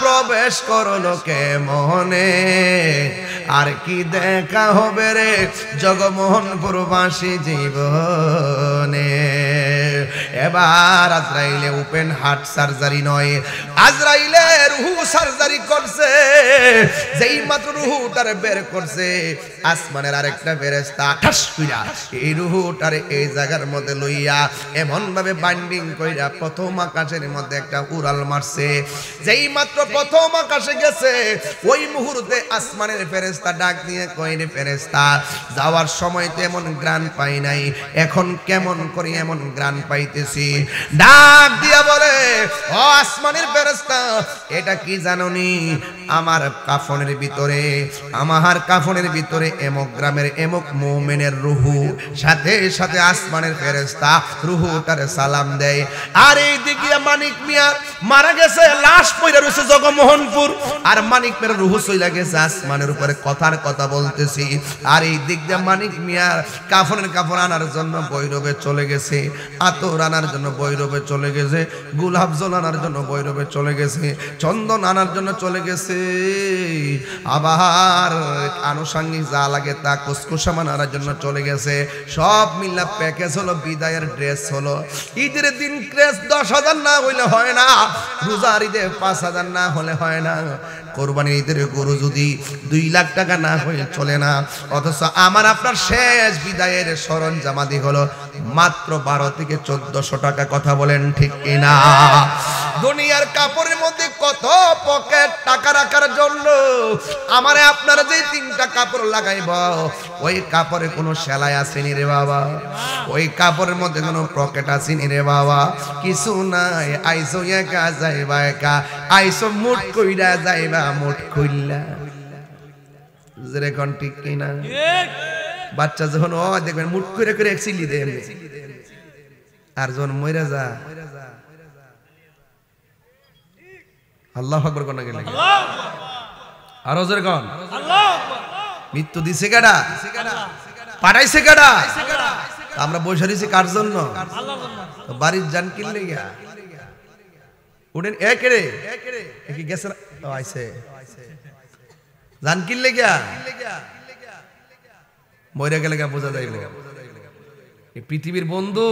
[SPEAKER 1] প্রবেশ করলো কে মনে, আর কি দেখা হবে রে জগমোহনপুরবাসী জীবনে। এবার আজরাইলে ওপেন হার্ট সার্জারি নয়, আজরাইলে রুহু সার্জারি করছে। যেই মাত্র রুহুটারে বের করছে, আসমানের আরেকটা ফেরেশতা ঠাস কইরা এই রুহুটারে এই জায়গার মধ্যে লইয়া এমন ভাবে বাইন্ডিং কইরা প্রথম আকাশের মধ্যে একটা উড়াল মারছে। যেই মাত্র প্রথম আকাশে গেছে, ওই মুহূর্তে আসমানের ফেরেশতা ডাক দিয়ে কয়, রে ফেরেশতা, যাওয়ার সময় তো এমন গ্রাণ পাই নাই, এখন কেমন করে এমন গ্রাণ পাইতেছি। ডাক দিয়া বলে, ও আসমানের ফেরেশতা, এটা কি জানোনি? আমার কাফনের ভিতরে, আমার কাফনের ভিতরে এমক গ্রামের এমক মুমিনের রুহু, সাথে সাথে আসমানের ফেরেশতা রুহুটারে সালাম দেয়। আর এই দিকে মানিক মিয়া মারা গেছে, লাশ পইরা রইছে জগমোহনপুর, আর মানিক মিয়ার রুহু চইলা গেছে আসমানের উপরে, কথার কথা বলতেছি। আর এই দিক দিয়ে মানিক মিয়ার কাফনের কাপড় আনার জন্য বৈরবে চলে গেছে, আতর আনার জন্য বৈরবে চলে গেছে, গোলাপ জল আনার জন্য বৈরবে চলে গেছে, চন্দন আনার জন্য চলে গেছে, আবার আনুষঙ্গিক যা লাগে তা কুসকুসামান আনার জন্য চলে গেছে। সব মিলা প্যাকেজ হলো, বিদায়ের ড্রেস হলো। ঈদের দিন ড্রেস 10,000 না হইলে হয় না, রোজার ঈদে 5,000 না হলে হয় না, কোরবানির ঈদের গরু যদি 2 লাখ টাকা না হয়ে চলে না। অথচ আমার আপনার শেষ বিদায়ের সরঞ্জামাদি হলো মাত্র 12 থেকে 1400 টাকা। কথা বলেন ঠিক কিনা? দুনিয়ার কাপড়ের মধ্যে কত পকেট টাকা রাখার জন্য আমারে আপনারা যে 3টা কাপড় লাগাইব, ওই কাপড়ে কোনো সেলাই আসেনি রে বাবা, ওই কাপড়ের মধ্যে কোনো পকেট আসেনি রে বাবা, কিছু নাই। আইসো একা যাইবা একা, আইসো মুঠ কইরা যাইবা মুঠ কইলা। যেরকম ঠিক কিনা? বাচ্চা যখন ও দেখবেন মুঠ করে করে একসিলি দেন, আর যখন মইরা যা, আল্লাহু আকবার কোন গেলে আরো জোরে কোন আল্লাহু আকবার। মৃত্যু দিছে কেডা? পাঠাইছে কেডা? আমরা বসে রইছি কার জন্য? আল্লাহর জন্য। বাড়ির জান কিনলে গিয়া উঠেন একেরে কি গেছে আইছে জান কিনলে গিয়া মইরা গেলে গা বোঝা যাইব। এই পৃথিবীর বন্ধু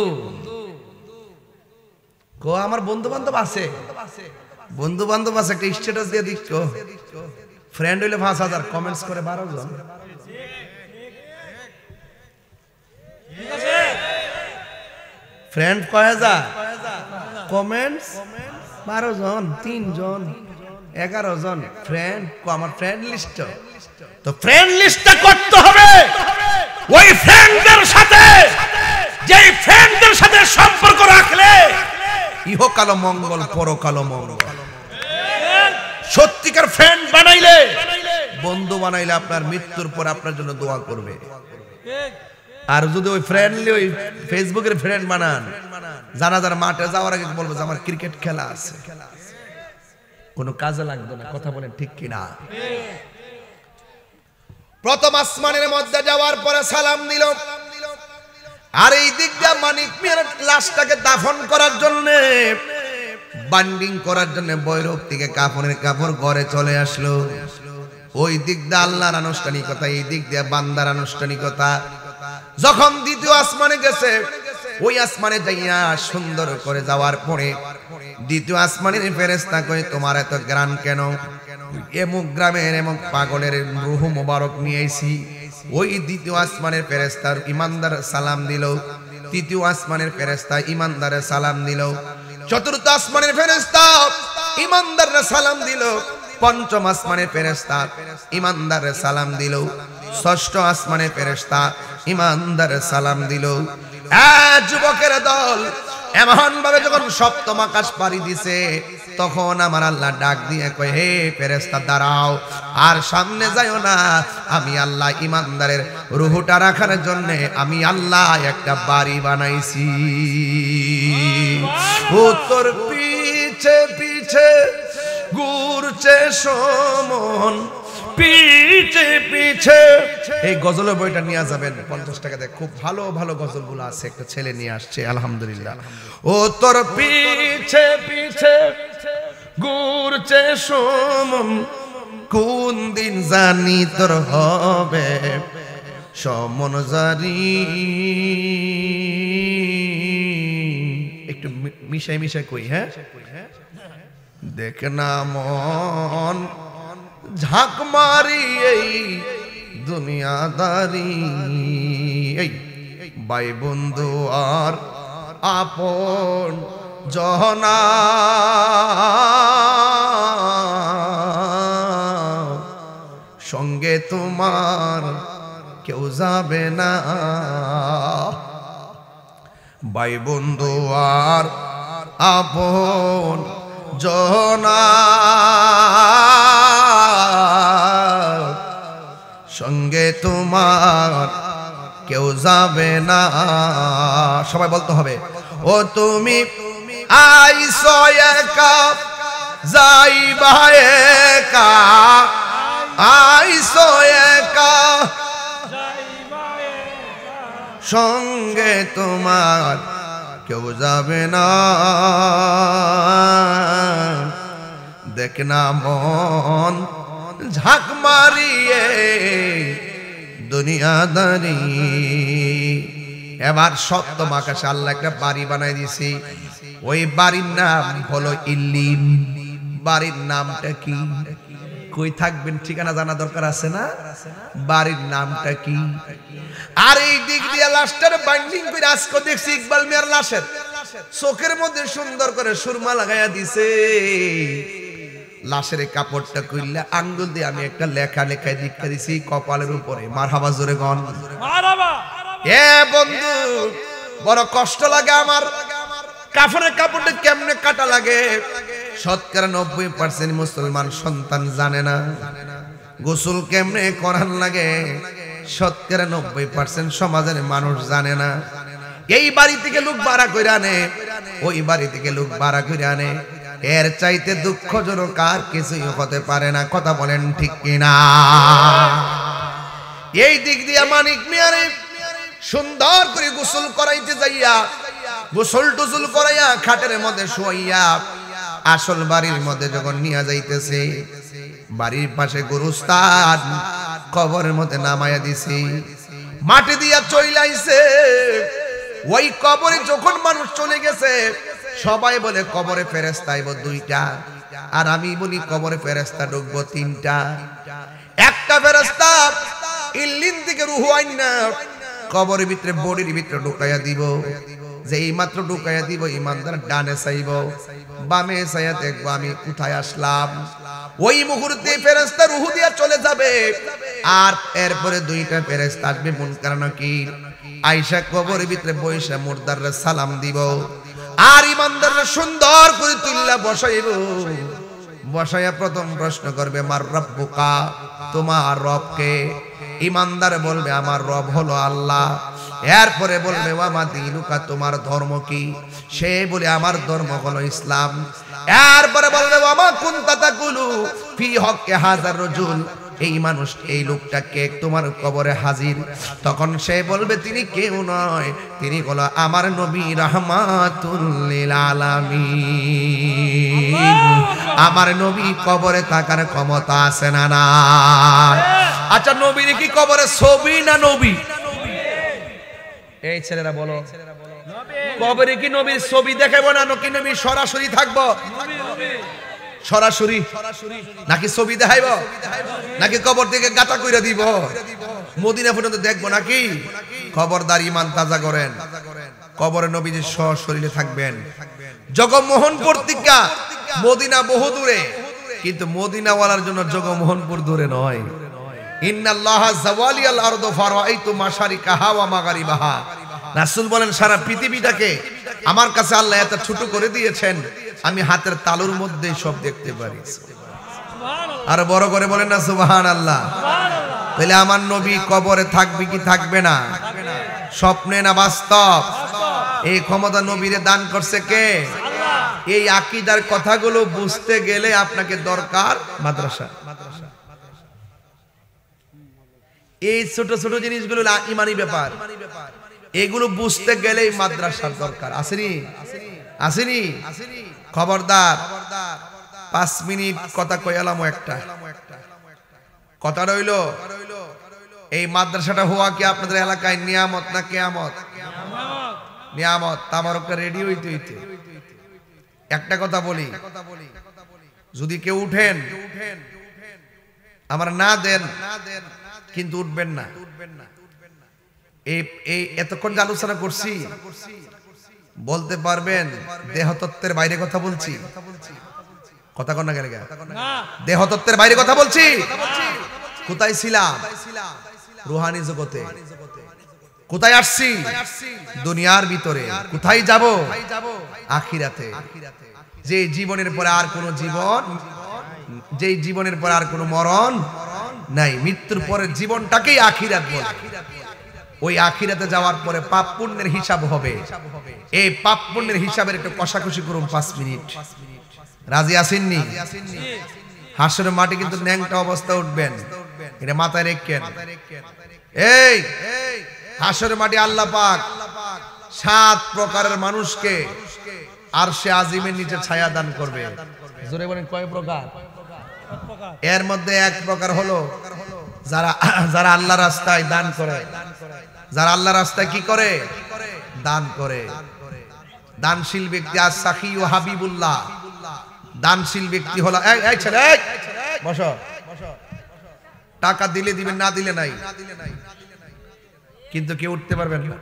[SPEAKER 1] কো আমার বন্ধু বান্ধব আছে, বন্ধু বান্ধব আছে, একটা স্ট্যাটাস দিয়ে দিচ্ছ, ফ্রেন্ড হইলে 5000, কমেন্টস করে 12 জন। ফ্রেন্ড কয় হাজার, কমেন্টস 12 জন, 3 জন, 11 জন ফ্রেন্ড। আমার ফ্রেন্ড লিস্ট, তো ফ্রেন্ড লিস্টটা করতে হবে ওই ফ্রেন্ডদের সাথে, যেই ফ্রেন্ডদের সাথে সম্পর্ক রাখলে ইহকাল মঙ্গল পরকাল মঙ্গল। সত্যিকার ফ্রেন্ড বানাইলে, বন্ধু বানাইলে আপনার মৃত্যুর পর আপনার জন্য দোয়া করবে। আর যদি ওই ফ্রেন্ডলি ওই ফেসবুকের ফ্রেন্ড বানান, জানাজার মাঠে যাওয়ার আগে বলবো যে আমার ক্রিকেট খেলা আছে, কোনো কাজে লাগবে না। কথা বলেন ঠিক কিনা? প্রথম আসমানের মধ্যে যাওয়ার পরে সালাম দিল, আর এই দিক দিয়ে মানিক মিয়ার লাশটাকে দাফন করার জন্য, বান্ডিং করার জন্য বৈরব থেকে কাফনের কাপড় ঘরে চলে আসলো। ওই দিক দিয়ে আল্লাহর আনুষ্ঠানিকতা, এই দিক দিয়ে বান্দার আনুষ্ঠানিকতা। যখন দ্বিতীয় আসমানে গেছে, ওই আসমানে যাইয়া সুন্দর করে যাওয়ার পরে দ্বিতীয় আসমানের ফেরেশতা কয় তোমার এত গ্রান কেন? এমুক গ্রামের এমুক পাগলের রূহ মুবারক নিয়ে আইছি। ওই দ্বিতীয় আসমানের ফেরেশতার ইমানদার সালাম দিল, তৃতীয় আসমানের ফেরেশতা ইমানদারে সালাম দিল, চতুর্থ আসমানের ফেরেশতা ইমানদারে সালাম দিল, পঞ্চম আসমানের ফেরেশতা ইমানদারে সালাম দিল, ষষ্ঠ আসমানের ফেরেশতা ইমানদারে সালাম দিল। যুবকের দল এমন ভাবে যখন সপ্তম আকাশ পাড়ি দিছে, তখন আমার আল্লাহ ডাক দিয়ে কয় হে ফেরেশতা দাঁড়াও, আর সামনে যাইও না, আমি আল্লাহ ইমানদারের রূহটা রাখার জন্য আমি আল্লাহ একটা বাড়ি বানাইছি। উত্তর পিছে পিছে ঘুরছে সমন, পিছে পিছে। এই গজলের বইটা নিয়ে যাবেন, 50 টাকা দেয়, খুব ভালো ভালো গজলগুলো আছে, একটা ছেলে নিয়ে আসছে আলহামদুলিল্লাহ। ও তোর পিছে পিছে ঘুরছে সমন, কোন দিন জানি তোর হবে সমন জারি। একটু মিশাই মিশাই কই, হ্যাঁ দেখ না মন ঝাঁক মারি এই দুনিয়াদারি, এই ভাই বন্ধু আর আপন জহনা, সঙ্গে তোমার কেউ যাবে না, ভাই বন্ধু আর আপন জহনা, সঙ্গে তোমার কেউ যাবে না। সবাই বলতে হবে, ও তুমি আইসো একা যাইবা একা, আইসো একা সঙ্গে তোমার কেউ যাবে না, দেখ না মন ঝাঁক মারিয়ে দুনিয়াদারি। এবার সপ্তম আকাশে আল্লাহ একটা বাড়ি বানাই দিয়েছি, ওই বাড়ির নাম হলো ইল্লিন। বাড়ির নামটা কি? কই থাকবেন, ঠিকানা জানা দরকার আছে না? বাড়ির নামটা কি? আর এই দিক দিয়ে লাশটার বাইন্ডিং করে আজকে দেখছি ইকবাল মিয়ার লাশের চোখের মধ্যে সুন্দর করে সুরমা লাগাইয়া দিছে। লাশের কাপড়টা কইলে আঙ্গুল দিয়ে আমি একটা লেখা লেখায় দীক্ষা দিছি কপালের উপরে। মারহাবা জোরে গন মারহাবা। এ বন্ধু বড় কষ্ট লাগে আমার, কাফনের কাপড়টা কেমনে কাটা লাগে। শতকরা 90% মুসলমান সন্তান জানে না গোসল কেমনে করার লাগে, শতকরা 90% সমাজের মানুষ জানে না। এই বাড়ি থেকে লোক ভাড়া করে আনে, ওই বাড়ি থেকে লোক ভাড়া করে আনে, এর চাইতে দুঃখজনক আর কিছুই হতে পারে না। কথা বলেন ঠিক কিনা? এই দিক দিয়ে মানিক মিয়ারে সুন্দর করে গোসল করাইতে যাইয়া, গোসল টুসল করাইয়া খাটের মধ্যে শুয়াইয়া আসল বাড়ির মধ্যে যখন নিয়ে যাইতেছে, বাড়ির পাশে গোরস্থান কবরের মধ্যে নামাইয়া দিছে, মাটি দিয়া চইলাইছে। ওই কবরে যখন মানুষ চলে গেছে, সবাই বলে কবরে ফেরেশতা আইব 2টা, আর আমি বলি কবরে ফেরেশতা ঢুকবো 3টা। একটা ফেরেশতা ইল্লিন থেকে রূহ আইনা কবরের ভিতরে বডির ভিতরে ঢুকাইয়া দিব। যে এই মাত্র ঢুকাইয়া দিব, ইমানদার ডানে চাইব, বামে চাইয়া দেখবো আমি কোথায় আসলাম। ওই মুহূর্তে ফেরেশতা রূহ দিয়া চলে যাবে। আর এরপরে 2টা ফেরেশতা আসবে মুনকার নাকির, আয়েশা কবরের ভিতরে বইসা মুর্দাররে সালাম দিব। আর ইমানদাররা সুন্দর করে তুল্লা বসাইব। বসাইয়া প্রথম প্রশ্ন করবে মার রব্বুকা, তোমার রব কে? ইমানদার বলবে আমার রব হলো আল্লাহ। এরপরে বলবে ওয়া মা দীনুকা, তোমার ধর্ম কি? সে বলে আমার ধর্ম হলো ইসলাম। এরপরে বলবে ওয়া মা কুনতা তাকুলু ফি হক্কি হাযার রাজুল, এই মানুষ এই লোকটা কে তোমার কবরে হাজির? তখন সে বলবে তিনি কেউ নয়, তিনি হলো আমার নবী রাহমাতুল লিল আলামিন। আমার নবী কবরে থাকার ক্ষমতা আছে না না? আচ্ছা নবীর কি কবরে ছবি না নবী? এই ছেলেরা বলো, কবরে কি নবীর ছবি দেখাবো না নাকি নবী সরাসরি থাকবো? সরাসরি নাকি ছবি দেখাইব, নাকি কবর থেকে গাঁথা কইরা দিব? মদিনা পর্যন্ত দেখবো নাকি? খবরদার, ইমান তাজা করেন। কবরে নবীজি সশরীরে থাকবেন। জগমোহনপুর থেকে মদিনা বহু দূরে, কিন্তু মদিনাওয়ালার জন্য জগমোহনপুর দূরে নয়। ইন্নাল্লাহা যাওয়ালিয়াল আরদু ফারাআইতু মাশারিকাহা ওয়া মাগারিবাহা। রাসূল বলেন সারা পৃথিবীটাকে আমার কাছে আল্লাহ এত ছোট করে দিয়েছেন, আমি হাতের তালুর মধ্যে সব দেখতে পারি। আর বড় করে বলেন না সুবহানাল্লাহ। তাহলে আমার নবী কবরে থাকবে কি থাকবে না? স্বপ্নে না বাস্তব? এই ক্ষমতা নবীরে দান করছে কে? এই আকীদার কথাগুলো বুঝতে গেলে আপনাকে দরকার মাদ্রাসা। এই ছোট ছোট জিনিসগুলো ইমানি ব্যাপার, এগুলো বুঝতে গেলেই মাদ্রাসার দরকার। আসেনি? আসেনি? খবরদার, 5 মিনিট কথা কইলাম। একটা কথা রইল, এই মাদ্রাসাটা হওয়া কি আপনাদের এলাকায় নিয়ামত না কিয়ামত? নিয়ামত। তাবারকটা রেডি হইতে হইতে একটা কথা বলি, যদি কেউ উঠেন আমার না দেন কিন্তু উঠবেন না। এই এতক্ষণ যে আলোচনা করছি বলতে পারবেন দেহতত্ত্বের বাইরে কথা বলছি? কথা কন না কেন? দেহতত্ত্বের বাইরে কথা বলছি? কোথায় ছিলাম? রুহানি জগতে। কোথায় আসছি? দুনিয়ার ভিতরে। কোথায় যাব? আখিরাতে। যে জীবনের পরে আর কোনো জীবন, যে জীবনের পরে আর কোনো মরণ নাই। মৃত্যুর পরের জীবনটাকেই আখিরাত বলে। ওই আখিরাতে যাওয়ার পরে পাপ পুণ্যের হিসাব হবে। এই পাপ পুণ্যের হিসাবের একটু কষাকষি করুন 5 মিনিট। রাজি আছেননি? হাসরের মাটি কিন্তু ন্যাংটা অবস্থা উঠবেন, এটা মাথায় রেখেন। এই হাসরের মাটি আল্লাহ পাক 7 প্রকারের মানুষকে আরশে আজিমের নিচে ছায়া দান করবে। জোরে বলেন কয় প্রকার? এর মধ্যে এক প্রকার হলো যারা আল্লাহ রাস্তায় দান করে। যারা আল্লাহ রাস্তায় কি করে? দান করে। দানশীল ব্যক্তি as-সাখী ও হাবিবুল্লাহ। দানশীল ব্যক্তি হলো এই ছেলে বসো, টাকা দিলে দিবেন, না দিলে নাই, কিন্তু কেউ উঠতে পারবেন না।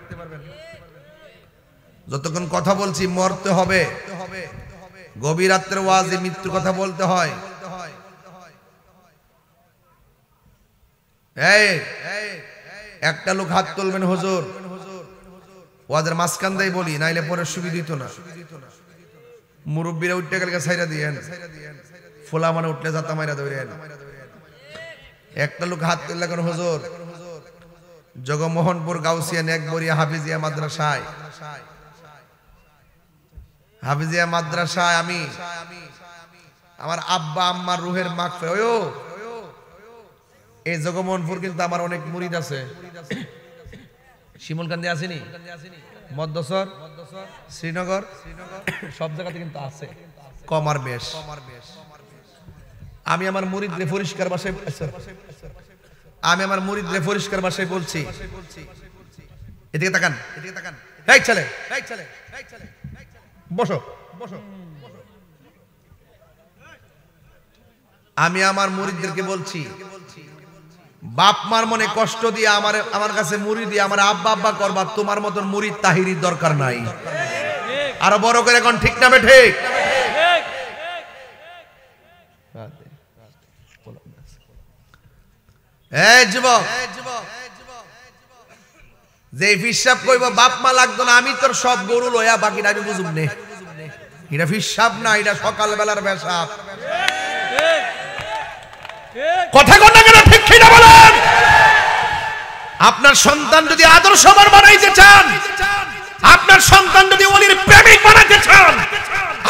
[SPEAKER 1] যতক্ষণ কথা বলছি মরতে হবে। গভীর রাত্রের ওয়াজে মৃত্যুর কথা বলতে হয়। এই একটা লোক হাত তুলবেন হুজুর, ওয়াজের মাঝখান দিয়ে বলি, নাইলে পরে সুবিধা দিত না। মুরব্বীরা উঠতে গেলে ছাইরা দিয়েন, ফোলা মানে উঠলে যাতা মাইরা ধরেন। একটা লোক হাত তুললে কেন হুজুর? জগমোহনপুর গাউসিয়া নেকবরিয়া হাফিজিয়া মাদ্রাসায়, হাফিজিয়া মাদ্রাসায় আমি আমার আব্বা আম্মার রুহের মাগফিরাত। ওয়ো এই জগমোহনপুর কিন্তু আমার অনেক মুরিদ আছে। শিমুলকান্দি আসেনি? মধ্যসর, শ্রীনগর, সব জায়গাতে কিন্তু আছে কমার বেশ। আমি আমার মুরিদরে পরিষ্কার ভাষায় বলছি, এদিকে তাকান, এই ছেলে বসো। আমি আমার মুরিদদেরকে বলছি, বাপ মার মনে কষ্ট দিয়ে আমার কাছে মুরিদ দিয়ে আমার আব্বা আব্বা করবা, তোমার মতন মুরিদ তাহিরির দরকার নাই। আরো বড় করে এখন ঠিক না ঠিক? এই যুবক, যে হিসাব কইব বাপ মা লাগতো না, আমি তোর সব গরু লয়া বাকিটা আমি বুঝুম নে। এটা হিসাব না, এটা সকাল বেলার পেশাব। কথা কোন না কেন ঠিক কি না বলেন? আপনার সন্তান যদি আদর্শবান বানাইতে চান, আপনার সন্তান যদি ওলির প্রেমিক বানাইতে চান,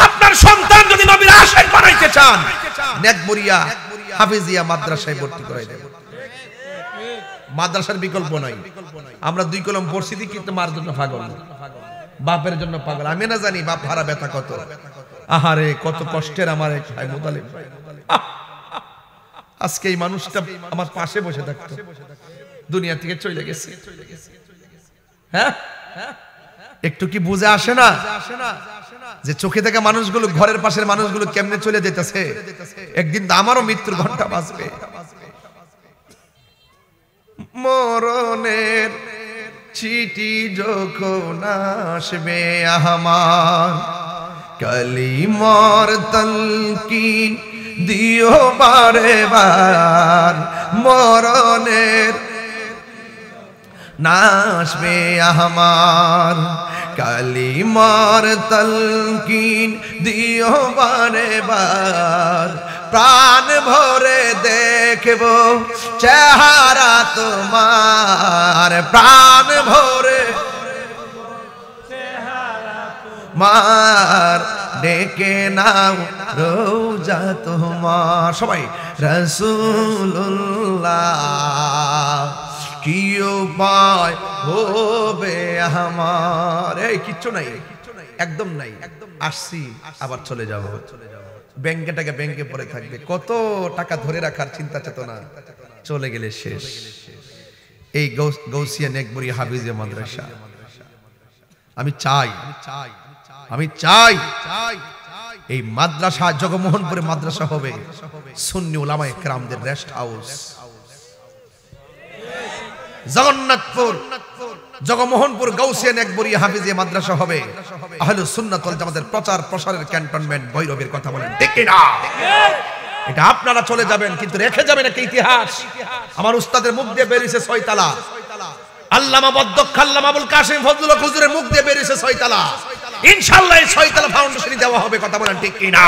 [SPEAKER 1] আপনার সন্তান যদি নবীর আশিক বানাইতে চান, নেকবরিয়া হাফিজিয়া মাদ্রাসায় ভর্তি করাই দেব। মাদ্রাসার বিকল্প নাই। আমরা 2 কলম পড়ছি কিন্তু মার জন্য পাগল, বাপের জন্য পাগল। আমি না জানি বাপ ভাড়া ব্যথা কত। আহারে কত কষ্টের আমার ভাই মুতালিব। আজকে এই মানুষটা আমার পাশে বসে থাকতো, দুনিয়া থেকে চলে গেছে। হ্যাঁ, একটু কি বুঝে আসে না যে চোখে থেকে মানুষগুলো, ঘরের পাশের মানুষগুলো কেমনে চলে যেতেছে? একদিন তো আমারও মৃত্যুর ঘন্টা বাজবে। মরণের চিঠি যখন আসবে আমার, কালিমার তালকিন দিও বারে বার। মরণের নাসবে আমার, কালিমার তালকিন দিও বারে বার। প্রাণ ভরে দেখব চেহারা তোমার, প্রাণ ভরে মার ডেকে নাও রোজা তোমার। সবাই রাসূলুল্লাহ কি উপায় হবে আমার? এই কিচ্ছু নাই, একদম নাই। আসছি আবার চলে যাব। ব্যাংকে টাকা ব্যাংকে পড়ে থাকবে, কত টাকা ধরে রাখার চিন্তা চেতনা, চলে গেলে শেষ। এই গৌসিয়া নেকবরিয়া হাফিজিয়া মাদ্রাসা আমি চাই এই মাদ্রাসা জগমোহনপুরে মাদ্রাসা হবে সুন্নি উলামায়ে কেরামদের রেস্ট হাউস। জগন্নাথপুর জগমোহনপুর গৌসিয়া নেকবরিয়া হাফিজিয়া মাদ্রাসা হবে আহলুস সুন্নাত ওয়াল জামাতের প্রচার প্রসারের ক্যান্টনমেন্ট। ভৈরবের কথা বলেন ঠিক কি না? এটা আপনারা চলে যাবেন, কিন্তু রেখে যাবেন একটা ইতিহাস। আমার উস্তাদের মুখ দিয়ে বেরিয়েছে 6 তালা, আল্লামা বদ্দক্ষ আল্লামা আবুল কাসিম ফজলুল হক হুজুরের মুখ দিয়ে বেরিয়েছে 6 তালা। ইনশাআল্লাহ এই 6 তালা ফাউন্ডেশনই দেওয়া হবে। কথা বলেন ঠিক কি না?